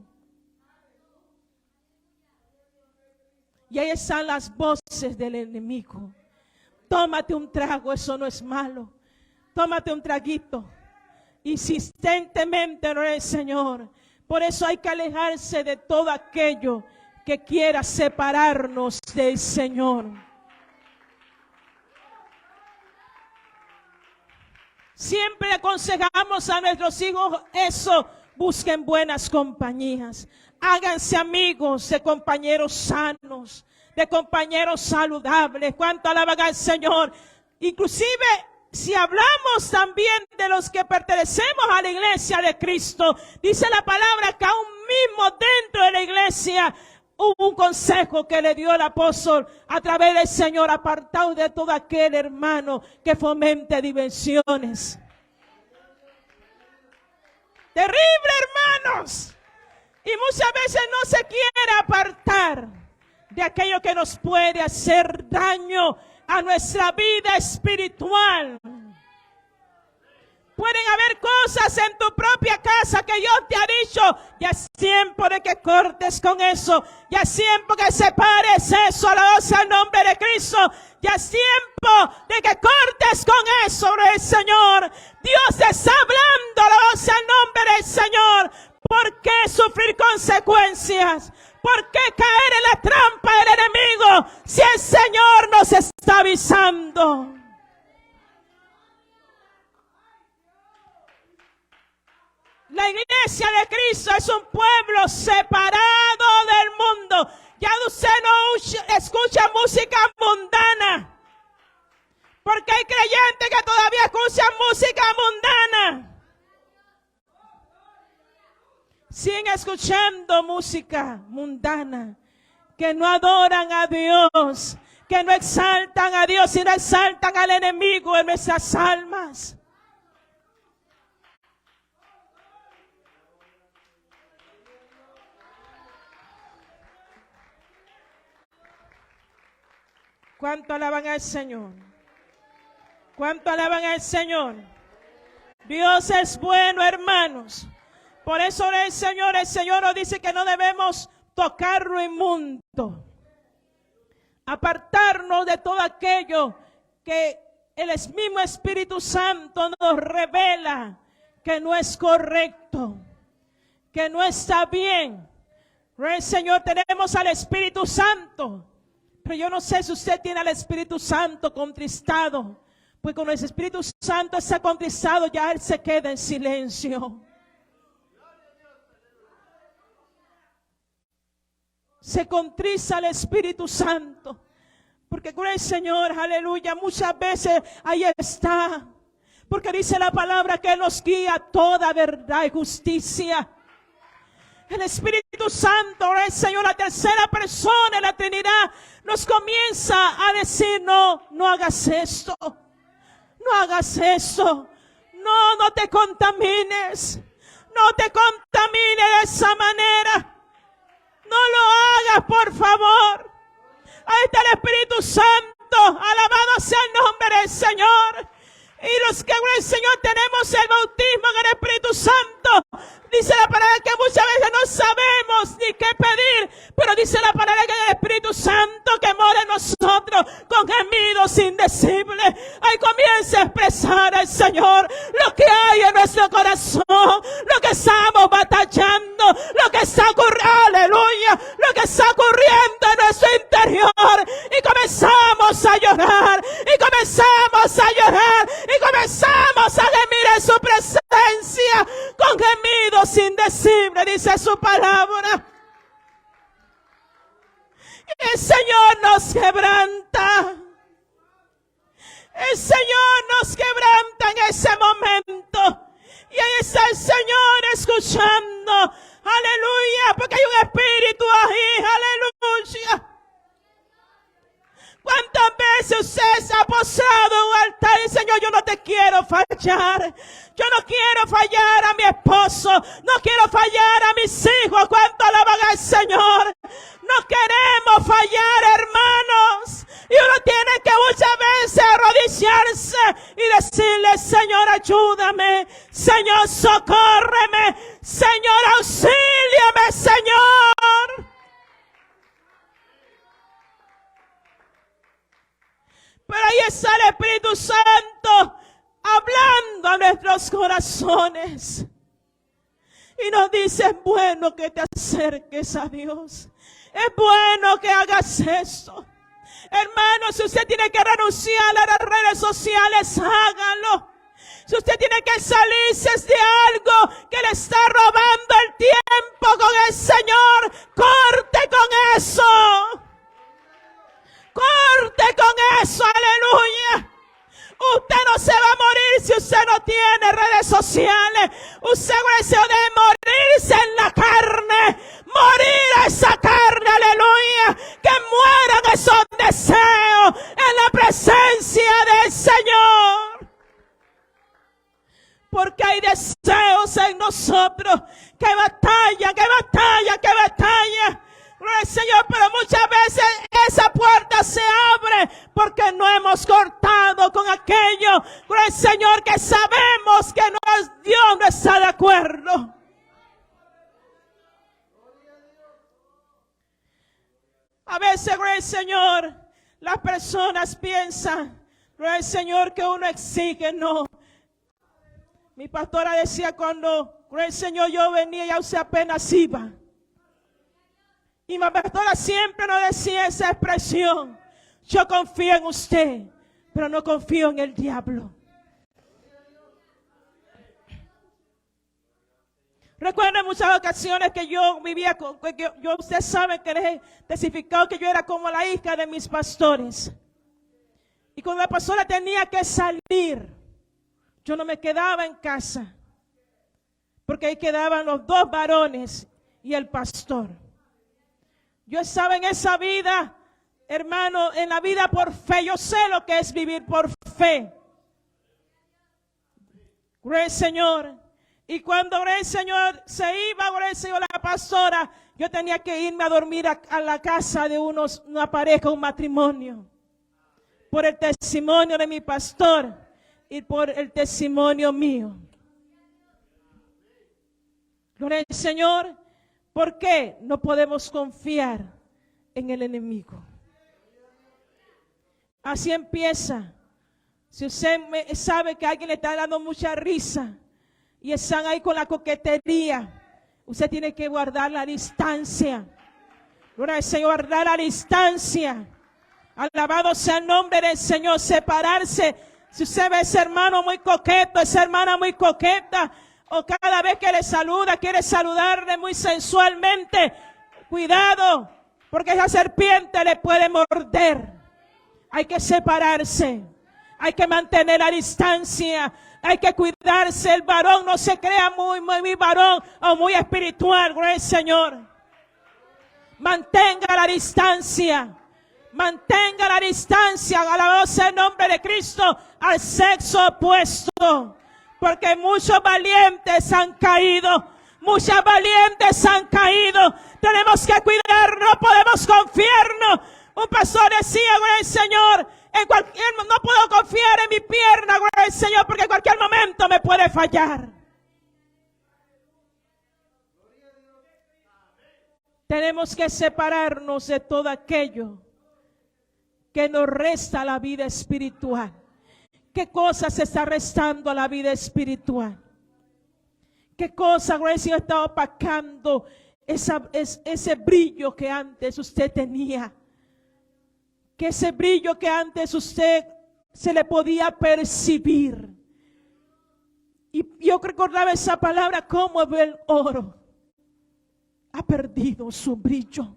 Y ahí están las voces del enemigo. Tómate un trago, eso no es malo. Tómate un traguito. Insistentemente, no es el Señor. Por eso hay que alejarse de todo aquello que quiera separarnos del Señor. Siempre aconsejamos a nuestros hijos eso. Busquen buenas compañías. Háganse amigos de compañeros sanos, de compañeros saludables. ¿Cuánto alaban al Señor? Inclusive, si hablamos también de los que pertenecemos a la iglesia de Cristo, dice la palabra que aún mismo dentro de la iglesia hubo un consejo que le dio el apóstol a través del Señor: apartaos de todo aquel hermano que fomente divisiones. Terrible, hermanos. Y muchas veces no se quiere apartar de aquello que nos puede hacer daño a nuestra vida espiritual. Pueden haber cosas en tu propia casa que Dios te ha dicho, ya es tiempo de que cortes con eso, ya es tiempo que separes eso, alabanza al nombre de Cristo, ya es tiempo de que cortes con eso, el Señor. Dios está hablando, alabanza al nombre del Señor. ¿Por qué sufrir consecuencias? ¿Por qué caer en la trampa del enemigo si el Señor nos está avisando? La iglesia de Cristo es un pueblo separado del mundo. Ya usted no escucha música mundana. Porque hay creyentes que todavía escuchan música mundana. Siguen escuchando música mundana. Que no adoran a Dios. Que no exaltan a Dios, sino exaltan al enemigo en nuestras almas. ¿Cuánto alaban al Señor? ¿Cuánto alaban al Señor? Dios es bueno, hermanos. Por eso el Señor nos dice que no debemos tocar lo inmundo. Apartarnos de todo aquello que el mismo Espíritu Santo nos revela que no es correcto, que no está bien. El Señor, tenemos al Espíritu Santo. Pero yo no sé si usted tiene al Espíritu Santo contristado. Pues cuando el Espíritu Santo está contristado, ya Él se queda en silencio. Se contrista el Espíritu Santo. Porque con el Señor, aleluya, muchas veces ahí está. Porque dice la palabra que Él nos guía a toda verdad y justicia. El Espíritu Santo, el Señor, la tercera persona de la Trinidad, nos comienza a decir, no hagas esto. No hagas eso. No te contamines. No te contamines de esa manera. No lo hagas, por favor. Ahí está el Espíritu Santo. Alabado sea el nombre del Señor. Y los que con el Señor tenemos el bautismo en el Espíritu Santo. Dice la palabra que muchas veces no sabemos ni qué pedir. Pero dice la palabra que el Espíritu Santo que mora en nosotros con gemidos indecibles. Ahí comienza a expresar al Señor lo que hay en nuestro corazón. Lo que estamos batallando. Lo que está ocurriendo. Aleluya. Lo que está ocurriendo en nuestro interior. Y comenzamos a llorar. Y comenzamos a llorar. Y comenzamos a gemir en su presencia con gemidos indecibles, dice su palabra. Y el Señor nos quebranta. El Señor nos quebranta en ese momento. Y ahí está el Señor escuchando. Aleluya, porque hay un espíritu ahí. Aleluya. ¿Cuántas veces usted se ha postrado en un altar y Señor, yo no te quiero fallar? Yo no quiero fallar a mi esposo. No quiero fallar a mis hijos. ¿Cuánto alaban al Señor? No queremos fallar, hermanos. Y uno tiene que muchas veces arrodillarse y decirle, Señor, ayúdame. Señor, socórreme. Señor, auxíliame, Señor. Pero ahí está el Espíritu Santo hablando a nuestros corazones. Y nos dice, es bueno que te acerques a Dios. Es bueno que hagas eso. Hermano, si usted tiene que renunciar a las redes sociales, hágalo. Si usted tiene que salirse de algo que le está robando el tiempo con el Señor, corte con eso. Corte con eso, aleluya. Usted no se va a morir si usted no tiene redes sociales. Usted debe morirse en la carne. Morir a esa carne, aleluya. Que mueran esos deseos en la presencia del Señor. Porque hay deseos en nosotros que batalla. Señor, pero muchas veces esa puerta se abre porque no hemos cortado con aquello, gloria al Señor, que sabemos que Dios no está de acuerdo. A veces, gloria al Señor, las personas piensan, gloria al Señor, que uno exige. No. Mi pastora decía cuando, gloria al Señor, yo venía, ya usted apenas iba. Y mi pastora siempre nos decía esa expresión: yo confío en usted, pero no confío en el diablo. Recuerdo en muchas ocasiones que yo vivía con, ustedes saben que les he testificado que yo era como la hija de mis pastores. Y cuando la pastora tenía que salir, yo no me quedaba en casa, porque ahí quedaban los dos varones y el pastor. Yo estaba en esa vida, hermano, en la vida por fe. Yo sé lo que es vivir por fe. Gloria al Señor. Y cuando, gloria al Señor, se iba, gloria al Señor, la pastora, yo tenía que irme a dormir a la casa de una pareja, un matrimonio. Por el testimonio de mi pastor y por el testimonio mío. Gloria al Señor. ¿Por qué no podemos confiar en el enemigo? Así empieza. Si usted sabe que alguien le está dando mucha risa y están ahí con la coquetería, usted tiene que guardar la distancia. Gloria al Señor, guardar la distancia. Alabado sea el nombre del Señor. Separarse. Si usted ve a ese hermano muy coqueto, esa hermana muy coqueta, o cada vez que le saluda, quiere saludarle muy sensualmente, cuidado, porque esa serpiente le puede morder. Hay que separarse, hay que mantener la distancia, hay que cuidarse. El varón no se crea muy varón o muy espiritual, gloria al Señor. Mantenga la distancia. Mantenga la distancia, alabado sea el nombre de Cristo, al sexo opuesto. Porque muchos valientes han caído. Muchas valientes han caído. Tenemos que cuidar, no podemos confiarnos. Un pastor decía, gloria al Señor, no puedo confiar en mi pierna, gloria al Señor, porque en cualquier momento me puede fallar. Tenemos que separarnos de todo aquello que nos resta la vida espiritual. ¿Qué cosa se está restando a la vida espiritual? ¿Qué cosa, gloria al Señor, está opacando ese brillo que antes usted tenía? Que ese brillo que antes usted se le podía percibir. Y yo recordaba esa palabra, como el oro ha perdido su brillo.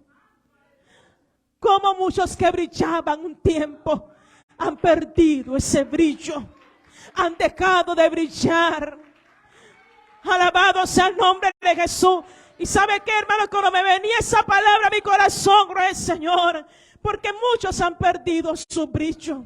Como muchos que brillaban un tiempo han perdido ese brillo, han dejado de brillar. Alabado sea el nombre de Jesús. Y sabe qué, hermano, cuando me venía esa palabra a mi corazón, gloria al Señor, porque muchos han perdido su brillo,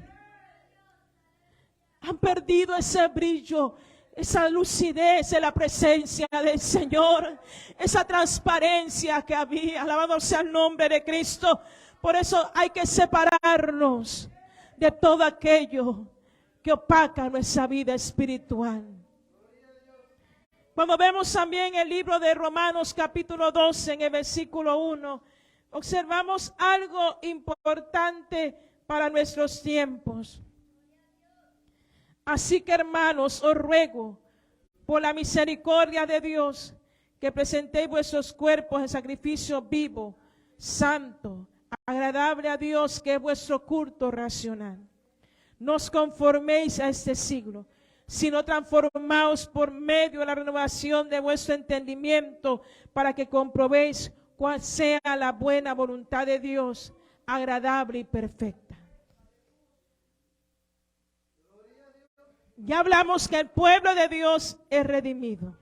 han perdido ese brillo, esa lucidez en la presencia del Señor, esa transparencia que había. Alabado sea el nombre de Cristo. Por eso hay que separarnos de todo aquello que opaca nuestra vida espiritual. Cuando vemos también el libro de Romanos capítulo 12 en el versículo 1, observamos algo importante para nuestros tiempos. Así que, hermanos, os ruego por la misericordia de Dios que presentéis vuestros cuerpos en sacrificio vivo, santo, agradable a Dios, que es vuestro culto racional. No os conforméis a este siglo, sino transformaos por medio de la renovación de vuestro entendimiento, para que comprobéis cuál sea la buena voluntad de Dios, agradable y perfecta. Ya hablamos que el pueblo de Dios es redimido.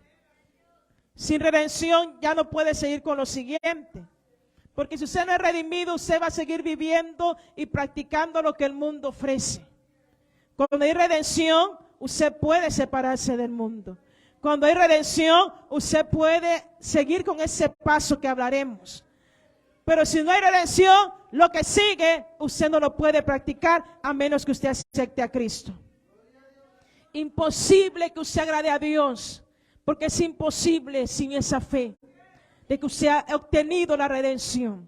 Sin redención ya no puede seguir con lo siguiente. Porque si usted no es redimido, usted va a seguir viviendo y practicando lo que el mundo ofrece. Cuando hay redención, usted puede separarse del mundo. Cuando hay redención, usted puede seguir con ese paso que hablaremos. Pero si no hay redención, lo que sigue, usted no lo puede practicar a menos que usted acepte a Cristo. Imposible que usted agrade a Dios, porque es imposible sin esa fe de que usted ha obtenido la redención.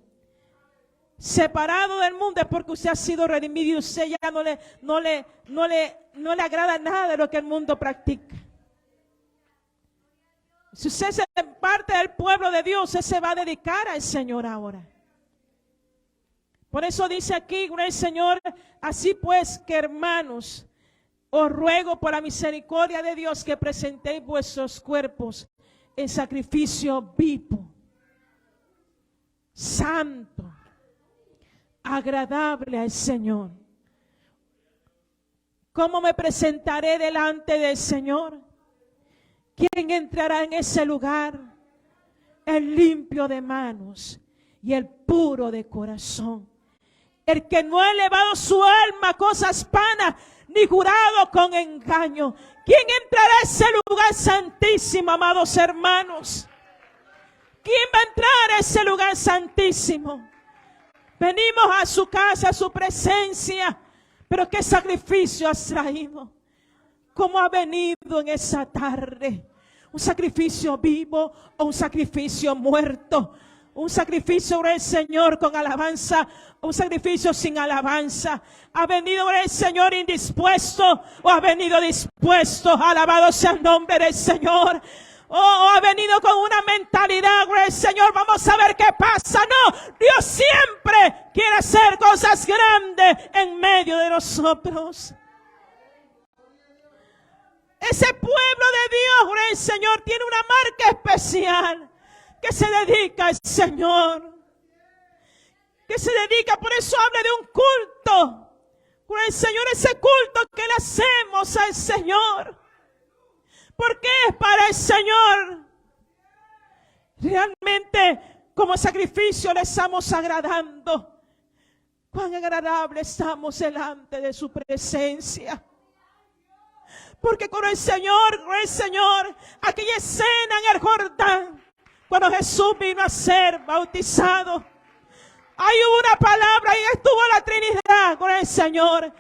Separado del mundo es porque usted ha sido redimido y usted ya no le agrada nada de lo que el mundo practica. Si usted es parte del pueblo de Dios, usted se va a dedicar al Señor ahora. Por eso dice aquí el Señor, así pues que hermanos, os ruego por la misericordia de Dios que presentéis vuestros cuerpos en sacrificio vivo, santo, agradable al Señor. ¿Cómo me presentaré delante del Señor? ¿Quién entrará en ese lugar? El limpio de manos y el puro de corazón. El que no ha elevado su alma a cosas vanas, ni jurado con engaño. ¿Quién entrará a ese lugar santísimo, amados hermanos? ¿Quién va a entrar a ese lugar santísimo? Venimos a su casa, a su presencia. Pero ¿qué sacrificio has traído? ¿Cómo ha venido en esa tarde? ¿Un sacrificio vivo o un sacrificio muerto? Un sacrificio del Señor con alabanza, un sacrificio sin alabanza. ¿Ha venido el Señor indispuesto o ha venido dispuesto? Alabado sea el nombre del Señor. Oh, ha venido con una mentalidad, el Señor, vamos a ver qué pasa. No, Dios siempre quiere hacer cosas grandes en medio de nosotros. Ese pueblo de Dios, el Señor, tiene una marca especial que se dedica al Señor. Que se dedica, por eso habla de un culto. Con el Señor, ese culto que le hacemos al Señor. Porque es para el Señor. Realmente, como sacrificio le estamos agradando. Cuán agradable estamos delante de su presencia. Porque con el Señor, aquella escena en el Jordán, cuando Jesús vino a ser bautizado, ahí hubo una palabra y estuvo la Trinidad con el Señor.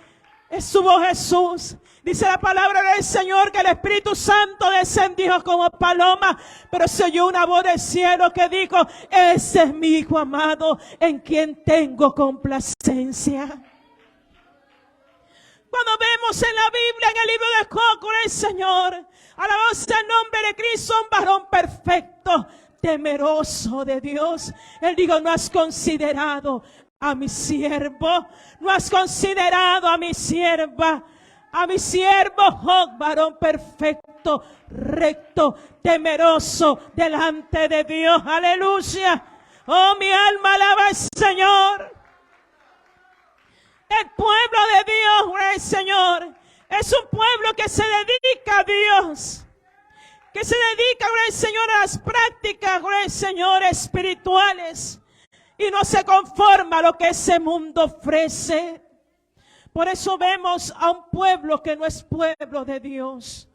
Estuvo Jesús. Dice la palabra del Señor que el Espíritu Santo descendió como paloma, pero se oyó una voz del cielo que dijo: ese es mi Hijo amado, en quien tengo complacencia. Cuando vemos en la Biblia, en el libro de Job, el Señor, alabado sea el nombre de Cristo, un varón perfecto, temeroso de Dios. Él dijo: no has considerado a mi siervo, no has considerado a mi sierva, a mi siervo Job, varón perfecto, recto, temeroso delante de Dios. Aleluya. Oh, mi alma alaba al Señor. El pueblo de Dios, el Señor, es un pueblo que se dedica a Dios. Que se dedica, el Señor, a las prácticas, el Señor, espirituales. Y no se conforma a lo que ese mundo ofrece. Por eso vemos a un pueblo que no es pueblo de Dios.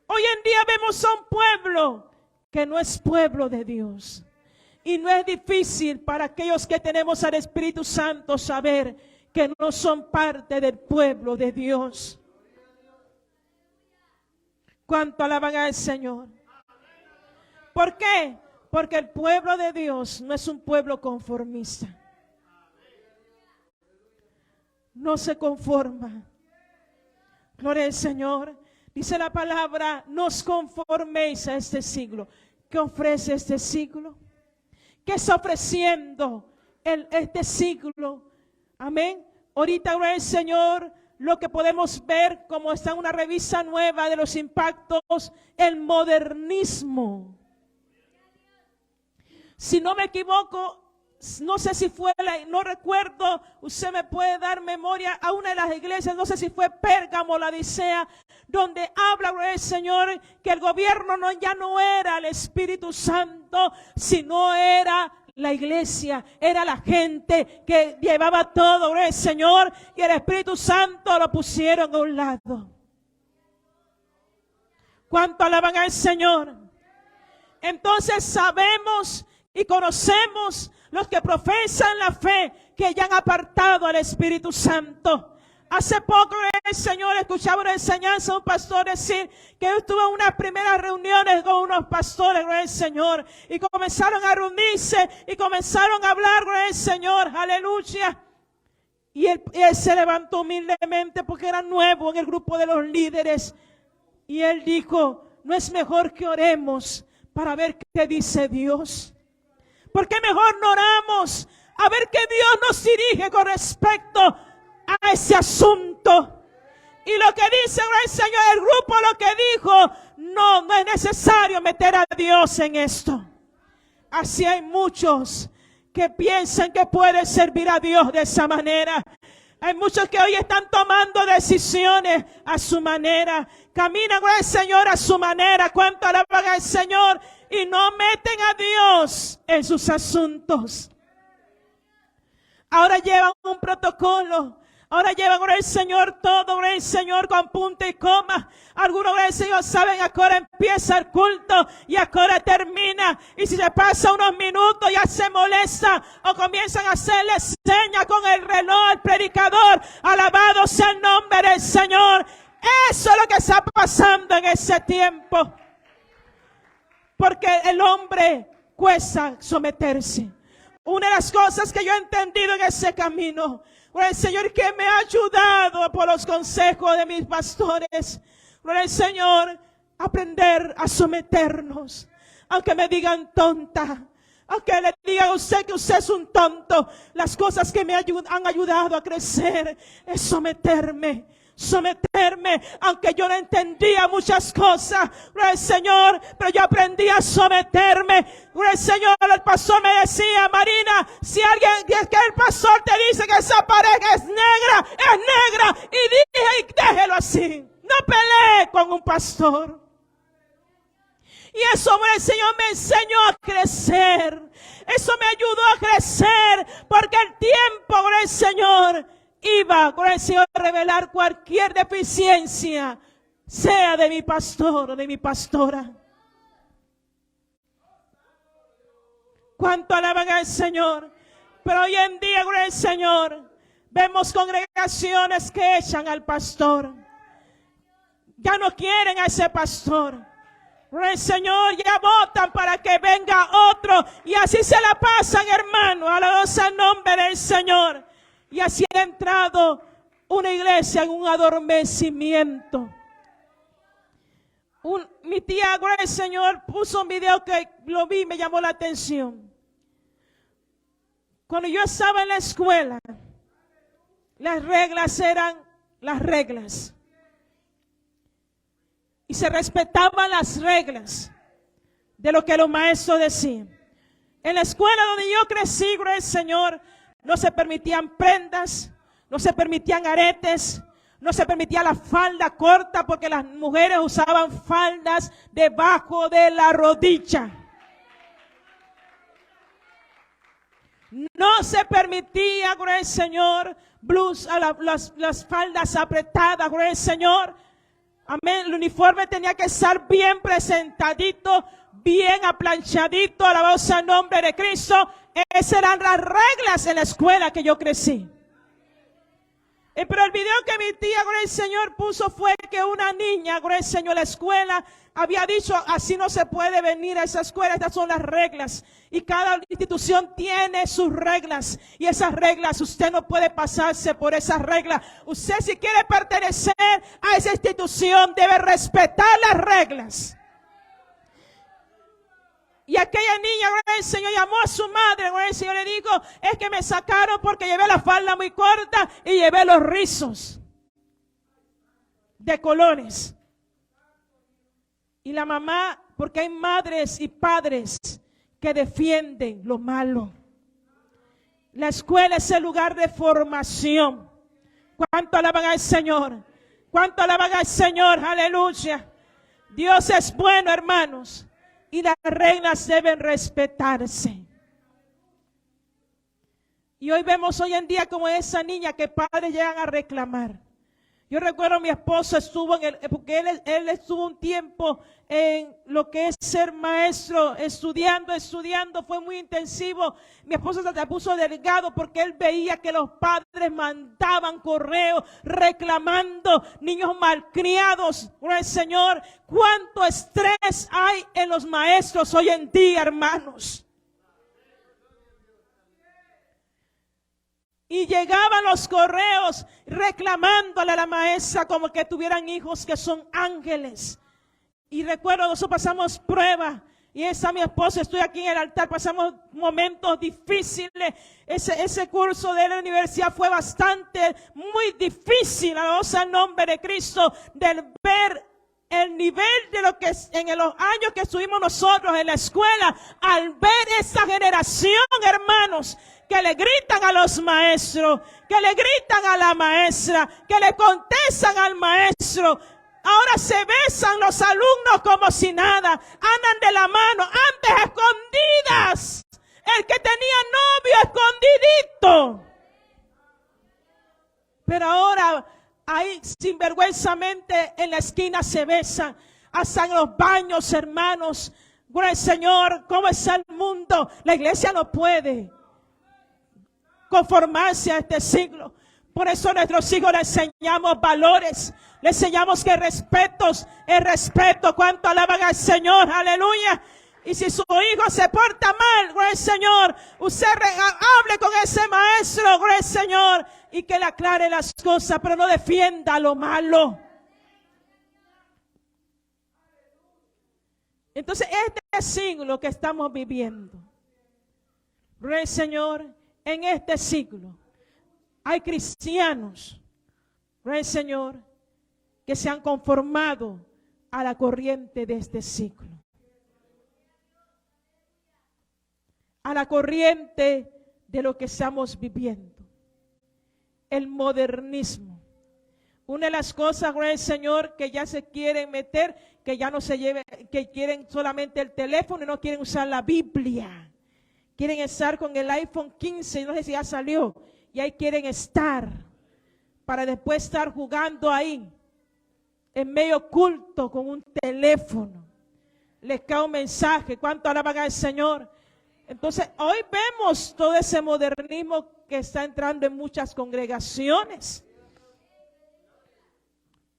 Hoy en día vemos a un pueblo que no es pueblo de Dios. Y no es difícil para aquellos que tenemos al Espíritu Santo saber que no son parte del pueblo de Dios. ¿Cuánto alaban al Señor? ¿Por qué? Porque el pueblo de Dios no es un pueblo conformista. No se conforma. Gloria al Señor. Dice la palabra: no os conforméis a este siglo. ¿Qué ofrece este siglo? ¿Qué está ofreciendo este siglo? Amén. Ahorita, gloria al Señor, lo que podemos ver, como está en una revista nueva de los impactos, el modernismo. Si no me equivoco, no sé si fue, no recuerdo, usted me puede dar memoria a una de las iglesias, no sé si fue Pérgamo, la Odisea, donde habla el Señor que el gobierno ya no era el Espíritu Santo, sino era la iglesia, era la gente que llevaba todo el Señor, y el Espíritu Santo lo pusieron a un lado. ¿Cuánto alaban al Señor? Entonces sabemos y conocemos los que profesan la fe que ya han apartado al Espíritu Santo. Hace poco el Señor escuchaba una enseñanza de un pastor decir que él tuvo unas primeras reuniones con unos pastores del Señor y comenzaron a reunirse y comenzaron a hablar con el Señor, aleluya. Y él se levantó humildemente porque era nuevo en el grupo de los líderes y él dijo, no es mejor que oremos para ver qué dice Dios. ¿Por qué mejor no oramos a ver qué Dios nos dirige con respecto a ese asunto? Y lo que dice el Señor, el grupo lo que dijo, no es necesario meter a Dios en esto. Así hay muchos que piensan que pueden servir a Dios de esa manera. Hay muchos que hoy están tomando decisiones a su manera. Caminan con el Señor a su manera. ¿Cuánto alaban al Señor? Y no meten a Dios en sus asuntos. Ahora llevan un protocolo. Ahora llevan con el Señor todo, con el Señor con punto y coma. Algunos con el Señor saben a qué hora empieza el culto y a qué hora termina. Y si se pasa unos minutos ya se molesta o comienzan a hacerle señas con el reloj al predicador. Alabado sea el nombre del Señor. Eso es lo que está pasando en ese tiempo. Porque el hombre cuesta someterse. Una de las cosas que yo he entendido en ese camino, por el Señor que me ha ayudado por los consejos de mis pastores, por el Señor, aprender a someternos. Aunque me digan tonta, aunque le digan a usted que usted es un tonto, las cosas que me han ayudado a crecer es someterme, aunque yo no entendía muchas cosas, por el Señor, pero yo aprendí a someterme. Por el Señor, el pastor me decía, Marina, si alguien, que el pastor te dice que esa pareja es negra, y déjelo así. No pelee con un pastor. Y eso el Señor me enseñó a crecer. Eso me ayudó a crecer, porque el tiempo con el Señor iba con el Señor a revelar cualquier deficiencia, sea de mi pastor o de mi pastora. ¿Cuánto alaban al Señor? Pero hoy en día con el Señor vemos congregaciones que echan al pastor. Ya no quieren a ese pastor. Por el Señor ya votan para que venga otro. Y así se la pasan, hermano. Alabado sea el nombre del Señor. Y así ha entrado una iglesia en un adormecimiento. Mi tía, gloria al Señor, puso un video que lo vi y me llamó la atención. Cuando yo estaba en la escuela, las reglas eran las reglas. Y se respetaban las reglas de lo que los maestros decían. En la escuela donde yo crecí, gloria al Señor, no se permitían prendas, no se permitían aretes, no se permitía la falda corta porque las mujeres usaban faldas debajo de la rodilla. No se permitía, gloria al Señor, las faldas apretadas, gloria al Señor. Amén. El uniforme tenía que estar bien presentadito, bien aplanchadito, alabado sea el nombre de Cristo. Esas eran las reglas en la escuela que yo crecí. Pero el video que mi tía, gloria al Señor, puso fue que una niña, gloria al Señor, en la escuela había dicho, así no se puede venir a esa escuela, estas son las reglas. Y cada institución tiene sus reglas. Y esas reglas, usted no puede pasarse por esas reglas. Usted, si quiere pertenecer a esa institución, debe respetar las reglas. Y aquella niña, gloria al Señor, llamó a su madre, gloria al Señor, le dijo, es que me sacaron porque llevé la falda muy corta y llevé los rizos de colores. Y la mamá, porque hay madres y padres que defienden lo malo. La escuela es el lugar de formación. ¿Cuánto alaban al Señor? ¿Cuánto alaban al Señor? Aleluya. Dios es bueno, hermanos. Y las reglas deben respetarse. Y hoy vemos hoy en día como esa niña que padres llegan a reclamar. Yo recuerdo mi esposo estuvo porque él estuvo un tiempo en lo que es ser maestro, estudiando, fue muy intensivo. Mi esposo se puso delgado porque él veía que los padres mandaban correos reclamando niños malcriados. Gloria al Señor, cuánto estrés hay en los maestros hoy en día, hermanos. Y llegaban los correos reclamándole a la maestra como que tuvieran hijos que son ángeles. Y recuerdo, nosotros pasamos pruebas. Y esa mi esposa, estoy aquí en el altar, pasamos momentos difíciles. Ese curso de la universidad fue muy difícil, alabanza al nombre de Cristo, del ver el nivel de lo que en los años que estuvimos nosotros en la escuela, al ver esa generación, hermanos, que le gritan a los maestros, que le gritan a la maestra, que le contestan al maestro. Ahora se besan los alumnos como si nada, andan de la mano, antes escondidas. El que tenía novio escondidito. Pero ahora ahí sinvergüenzamente en la esquina se besan, hasta en los baños, hermanos. Gloria al Señor, ¿cómo está el mundo? La iglesia no puede conformarse a este siglo. Por eso a nuestros hijos les enseñamos valores, les enseñamos que el respeto, cuánto alaban al Señor, aleluya. Y si su hijo se porta mal, gloria al Señor, usted hable con ese maestro, gloria al Señor, y que le aclare las cosas, pero no defienda lo malo. Entonces este siglo que estamos viviendo, gloria al Señor, en este siglo hay cristianos, gloria al Señor, que se han conformado a la corriente de este siglo. A la corriente de lo que estamos viviendo. El modernismo. Una de las cosas, gloria al Señor, que ya se quieren meter, que ya no se lleve, que quieren solamente el teléfono y no quieren usar la Biblia. Quieren estar con el iPhone 15, no sé si ya salió, y ahí quieren estar, para después estar jugando ahí, en medio culto con un teléfono. Les cae un mensaje, ¿cuánto alaban al Señor? Entonces, hoy vemos todo ese modernismo que está entrando en muchas congregaciones.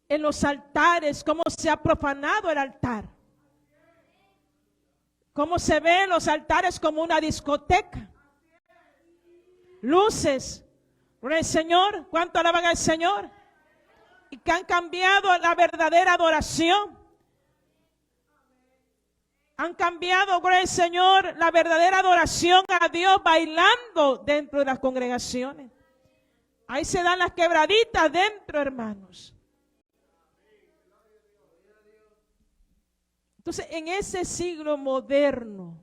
En los altares, cómo se ha profanado el altar. Cómo se ven los altares como una discoteca. Luces. Gloria al Señor. ¿Cuánto alaban al Señor? Y que han cambiado la verdadera adoración. Han cambiado, gloria al Señor, la verdadera adoración a Dios bailando dentro de las congregaciones. Ahí se dan las quebraditas dentro, hermanos. Entonces, en ese siglo moderno,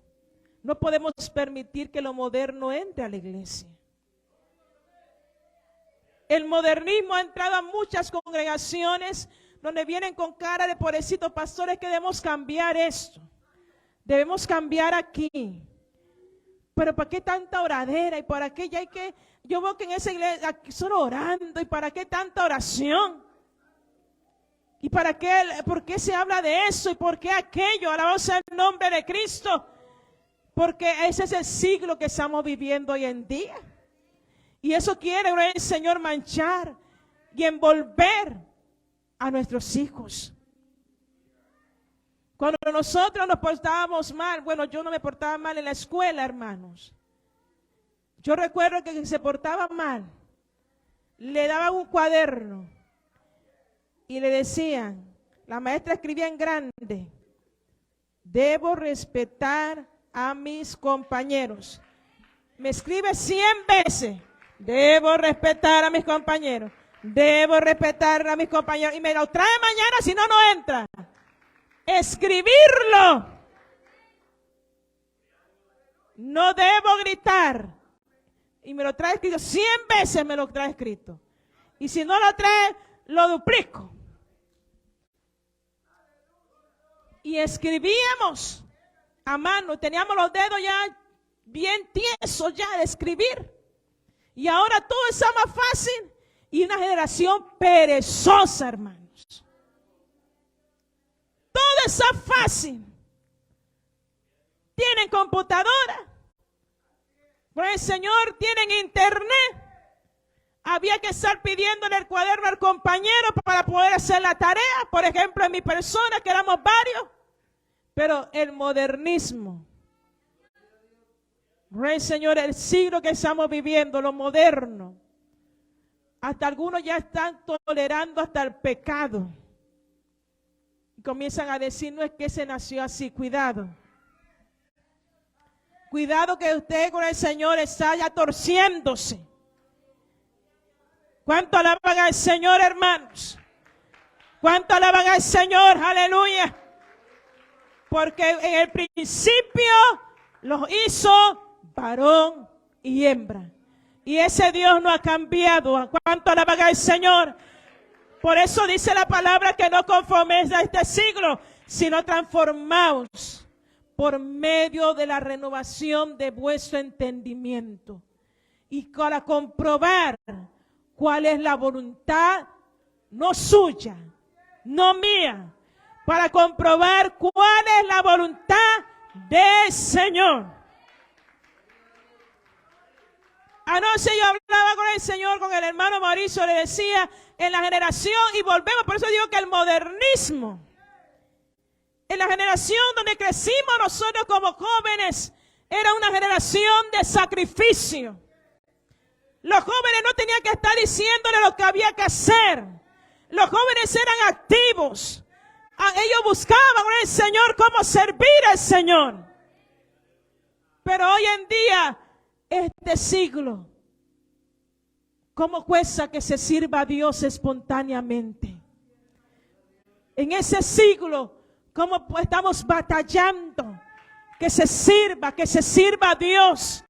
no podemos permitir que lo moderno entre a la iglesia. El modernismo ha entrado a muchas congregaciones donde vienen con cara de pobrecitos pastores que debemos cambiar esto. Debemos cambiar aquí. Pero ¿para qué tanta oradera? ¿Y para qué ya hay que? Yo veo que en esa iglesia aquí solo orando. ¿Y para qué tanta oración? ¿Y para qué? ¿Por qué se habla de eso? ¿Y por qué aquello? Alabado sea el nombre de Cristo. Porque ese es el siglo que estamos viviendo hoy en día. Y eso quiere el Señor manchar y envolver a nuestros hijos. Cuando nosotros nos portábamos mal, bueno, yo no me portaba mal en la escuela, hermanos. Yo recuerdo que se portaba mal, le daban un cuaderno y le decían, la maestra escribía en grande, debo respetar a mis compañeros. Me escribe 100 veces, debo respetar a mis compañeros, debo respetar a mis compañeros. Y me lo trae mañana, si no, no entra. Escribirlo. No debo gritar. Y me lo trae escrito. 100 veces me lo trae escrito. Y si no lo trae, lo duplico. Y escribíamos a mano. Teníamos los dedos ya bien tiesos ya de escribir. Y ahora todo está más fácil. y una generación perezosa, hermanos. Todo está fácil. Tienen computadora. Pues el Señor, tienen internet. Había que estar pidiéndole el cuaderno al compañero para poder hacer la tarea. Por ejemplo, en mi persona, que éramos varios. Pero el modernismo. Rey Señor, el siglo que estamos viviendo, lo moderno. Hasta algunos ya están tolerando hasta el pecado. Y comienzan a decir, no es que se nació así, cuidado. Cuidado que usted con el Señor está ya torciéndose. ¿Cuánto alaban al Señor, hermanos? ¿Cuánto alaban al Señor? Aleluya. Porque en el principio los hizo varón y hembra. Y ese Dios no ha cambiado. ¿Cuánto alaban al Señor? Por eso dice la palabra que no conforméis a este siglo, sino transformaos por medio de la renovación de vuestro entendimiento. Y para comprobar cuál es la voluntad, no suya, no mía, para comprobar cuál es la voluntad del Señor. Anoche yo hablaba con el Señor, con el hermano Mauricio, le decía, en la generación, y volvemos, por eso digo que el modernismo, en la generación donde crecimos nosotros como jóvenes, era una generación de sacrificio. Los jóvenes no tenían que estar diciéndole lo que había que hacer. Los jóvenes eran activos. Ellos buscaban con el Señor cómo servir al Señor. Pero hoy en día, este siglo, ¿cómo cuesta que se sirva a Dios espontáneamente? En ese siglo, ¿cómo estamos batallando que se sirva a Dios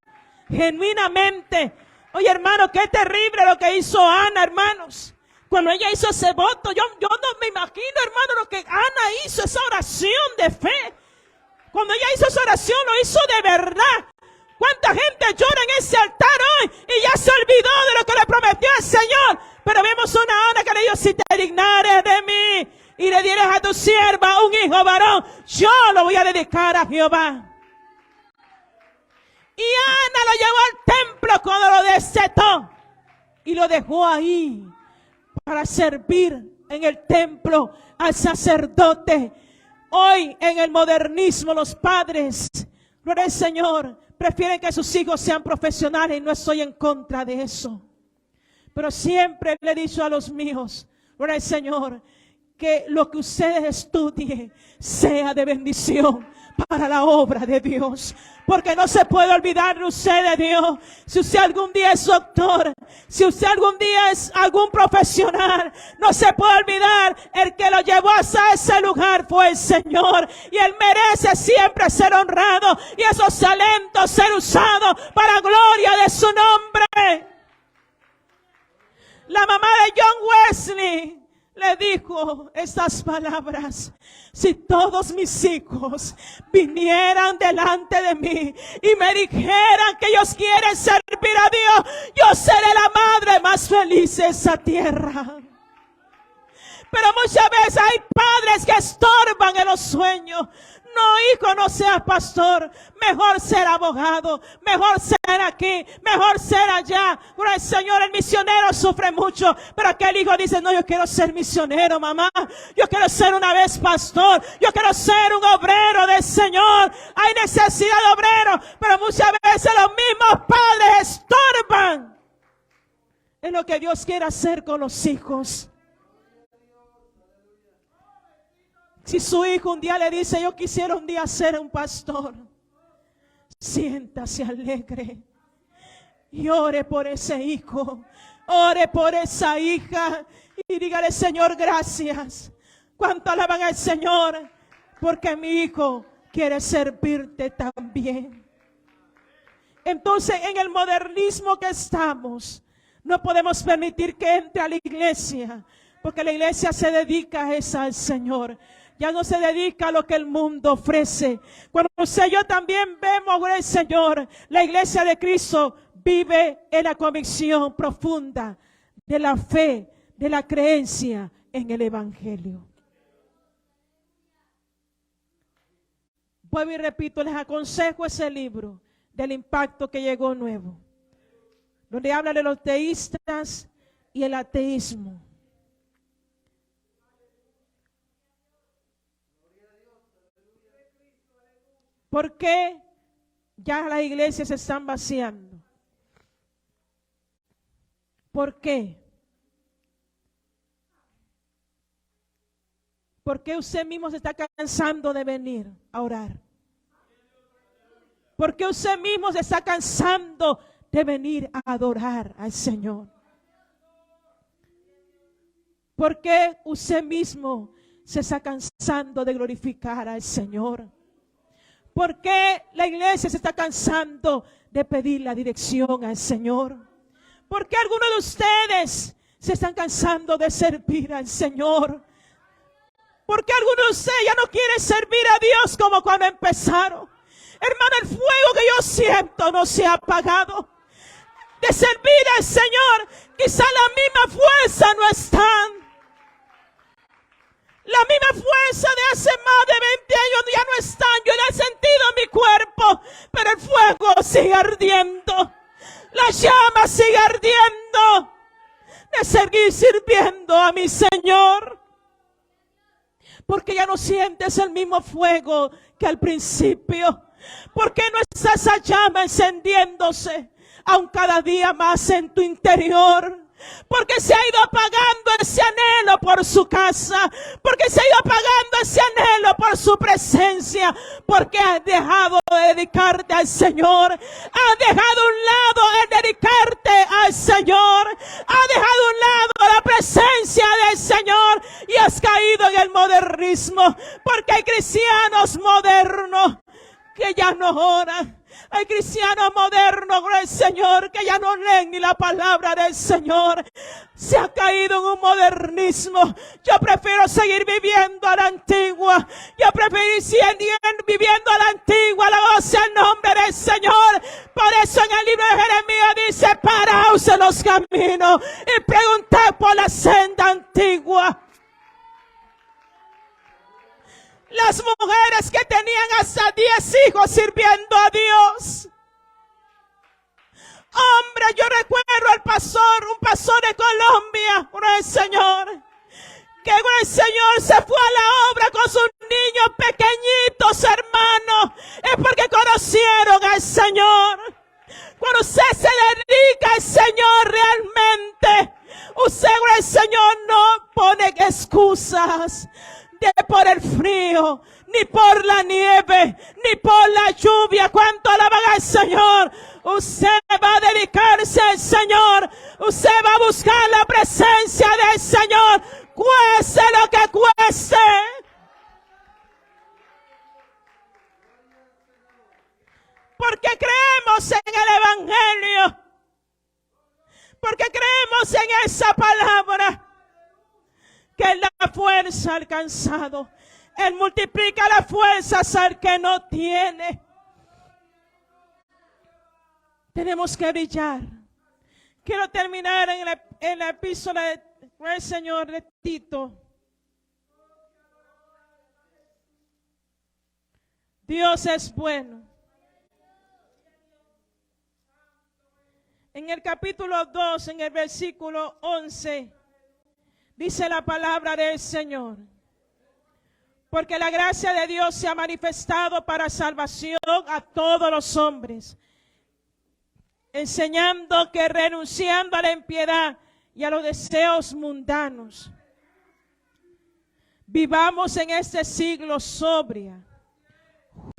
genuinamente? Oye, hermano, qué terrible lo que hizo Ana, hermanos. Cuando ella hizo ese voto, yo no me imagino, hermano, lo que Ana hizo, esa oración de fe. Cuando ella hizo esa oración, lo hizo de verdad. ¿Cuánta gente llora en ese altar hoy y ya se olvidó de lo que le prometió el Señor? Pero vemos una Ana que le dijo, si te dignares de mí y le dieres a tu sierva un hijo varón, yo lo voy a dedicar a Jehová. Y Ana lo llevó al templo cuando lo destetó y lo dejó ahí para servir en el templo al sacerdote. Hoy en el modernismo los padres, gloria al Señor, prefieren que sus hijos sean profesionales y no estoy en contra de eso. Pero siempre le he dicho a los míos, gloria al Señor, que lo que ustedes estudien sea de bendición para la obra de Dios. Porque no se puede olvidar de usted de Dios. Si usted algún día es doctor, si usted algún día es algún profesional, no se puede olvidar, el que lo llevó hasta ese lugar fue el Señor. Y Él merece siempre ser honrado y esos talentos ser usados para gloria de su nombre. La mamá de John Wesley le dijo estas palabras: si todos mis hijos vinieran delante de mí y me dijeran que ellos quieren servir a Dios, yo seré la madre más feliz de esa tierra. Pero muchas veces hay padres que estorban en los sueños. No, hijo, no seas pastor. Mejor ser abogado. Mejor ser aquí. Mejor ser allá. Por el Señor, el misionero sufre mucho. Pero aquel hijo dice, no, yo quiero ser misionero, mamá. Yo quiero ser una vez pastor. Yo quiero ser un obrero del Señor. Hay necesidad de obreros. Pero muchas veces los mismos padres estorban en lo que Dios quiere hacer con los hijos. Si su hijo un día le dice, yo quisiera un día ser un pastor, siéntase alegre y ore por ese hijo, ore por esa hija y dígale, Señor, gracias. ¿Cuánto alaban al Señor? Porque mi hijo quiere servirte también. Entonces, en el modernismo que estamos, no podemos permitir que entre a la iglesia, porque la iglesia se dedica a eso al Señor. Ya no se dedica a lo que el mundo ofrece. Cuando usted y yo también vemos al Señor, la iglesia de Cristo vive en la convicción profunda de la fe, de la creencia en el Evangelio. Vuelvo y repito, les aconsejo ese libro del impacto que llegó nuevo, donde habla de los teístas y el ateísmo. ¿Por qué ya las iglesias se están vaciando? ¿Por qué? ¿Por qué usted mismo se está cansando de venir a orar? ¿Por qué usted mismo se está cansando de venir a adorar al Señor? ¿Por qué usted mismo se está cansando de glorificar al Señor? ¿Por qué la iglesia se está cansando de pedir la dirección al Señor? ¿Por qué algunos de ustedes se están cansando de servir al Señor? ¿Por qué algunos de ustedes ya no quieren servir a Dios como cuando empezaron? Hermano, el fuego que yo siento no se ha apagado. De servir al Señor, quizá la misma fuerza no están. La misma fuerza de hace más de 20 años ya no están. Yo la he sentido en mi cuerpo, pero el fuego sigue ardiendo. La llama sigue ardiendo de seguir sirviendo a mi Señor. Porque ya no sientes el mismo fuego que al principio. Porque no está esa llama encendiéndose aún cada día más en tu interior. Porque se ha ido apagando ese anhelo por su casa. Porque se ha ido apagando ese anhelo por su presencia. Porque has dejado de dedicarte al Señor. Has dejado a un lado el dedicarte al Señor. Has dejado a un lado la presencia del Señor. Y has caído en el modernismo. Porque hay cristianos modernos que ya no oran. Hay cristianos modernos, gloria al Señor, que ya no leen ni la palabra del Señor. Se ha caído en un modernismo. Yo prefiero seguir viviendo a la antigua. Yo prefiero seguir viviendo a la antigua. Alabado sea el nombre del Señor. Por eso en el libro de Jeremías dice: paraos en los caminos y preguntad por la senda antigua. Las mujeres que tenían hasta 10 hijos sirviendo a Dios. Hombre, yo recuerdo al pastor, un pastor de Colombia, por el Señor, que con el Señor se fue a la obra con sus niños pequeñitos, hermanos. Es porque conocieron al Señor. Cuando usted se dedica al Señor realmente, usted con el Señor no pone excusas. Por el frío, ni por la nieve, ni por la lluvia. ¿Cuánto alaban al Señor? Usted va a dedicarse al Señor. Usted va a buscar la presencia del Señor, cueste lo que cueste. Porque creemos en el Evangelio. Porque creemos en esa palabra. Que es la fuerza al cansado. Él multiplica las fuerzas al que no tiene. Tenemos que brillar. Quiero terminar en la epístola del Señor de Tito. Dios es bueno. En el capítulo 2, en el versículo 11, dice la palabra del Señor: porque la gracia de Dios se ha manifestado para salvación a todos los hombres, enseñando que renunciando a la impiedad y a los deseos mundanos, vivamos en este siglo sobria,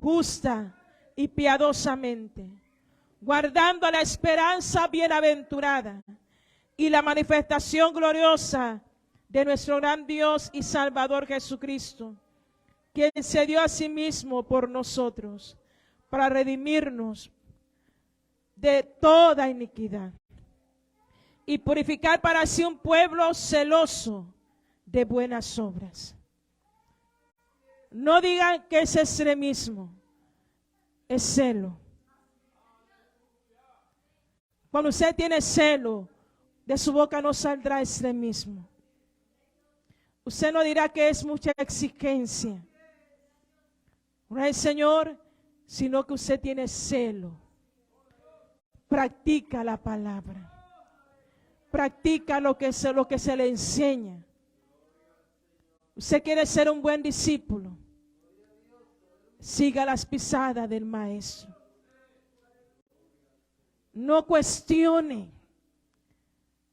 justa y piadosamente, guardando la esperanza bienaventurada y la manifestación gloriosa de nuestro gran Dios y Salvador Jesucristo, quien se dio a sí mismo por nosotros, para redimirnos de toda iniquidad y purificar para sí un pueblo celoso de buenas obras. No digan que es extremismo, es celo. Cuando usted tiene celo, de su boca no saldrá extremismo. Usted no dirá que es mucha exigencia, no es, Señor, sino que usted tiene celo. Practica la palabra. Practica lo que se le enseña. Usted quiere ser un buen discípulo. Siga las pisadas del Maestro. No cuestione.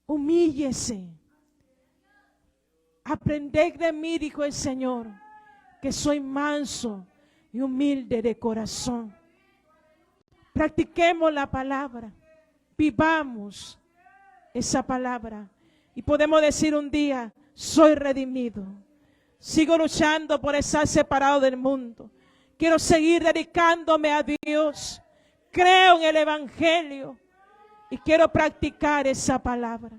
Humíllese. Aprended de mí, dijo el Señor, que soy manso y humilde de corazón. Practiquemos la palabra. Vivamos esa palabra. Y podemos decir un día, soy redimido. Sigo luchando por estar separado del mundo. Quiero seguir dedicándome a Dios. Creo en el Evangelio y quiero practicar esa palabra.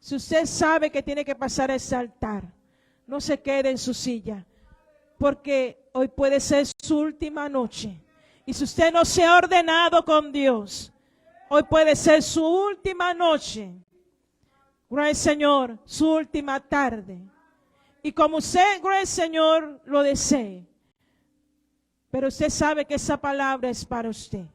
Si usted sabe que tiene que pasar a ese altar, no se quede en su silla, porque hoy puede ser su última noche. Y si usted no se ha ordenado con Dios, hoy puede ser su última noche. Gloria al Señor, su última tarde. Y como usted, gloria al Señor, lo desee. Pero usted sabe que esa palabra es para usted.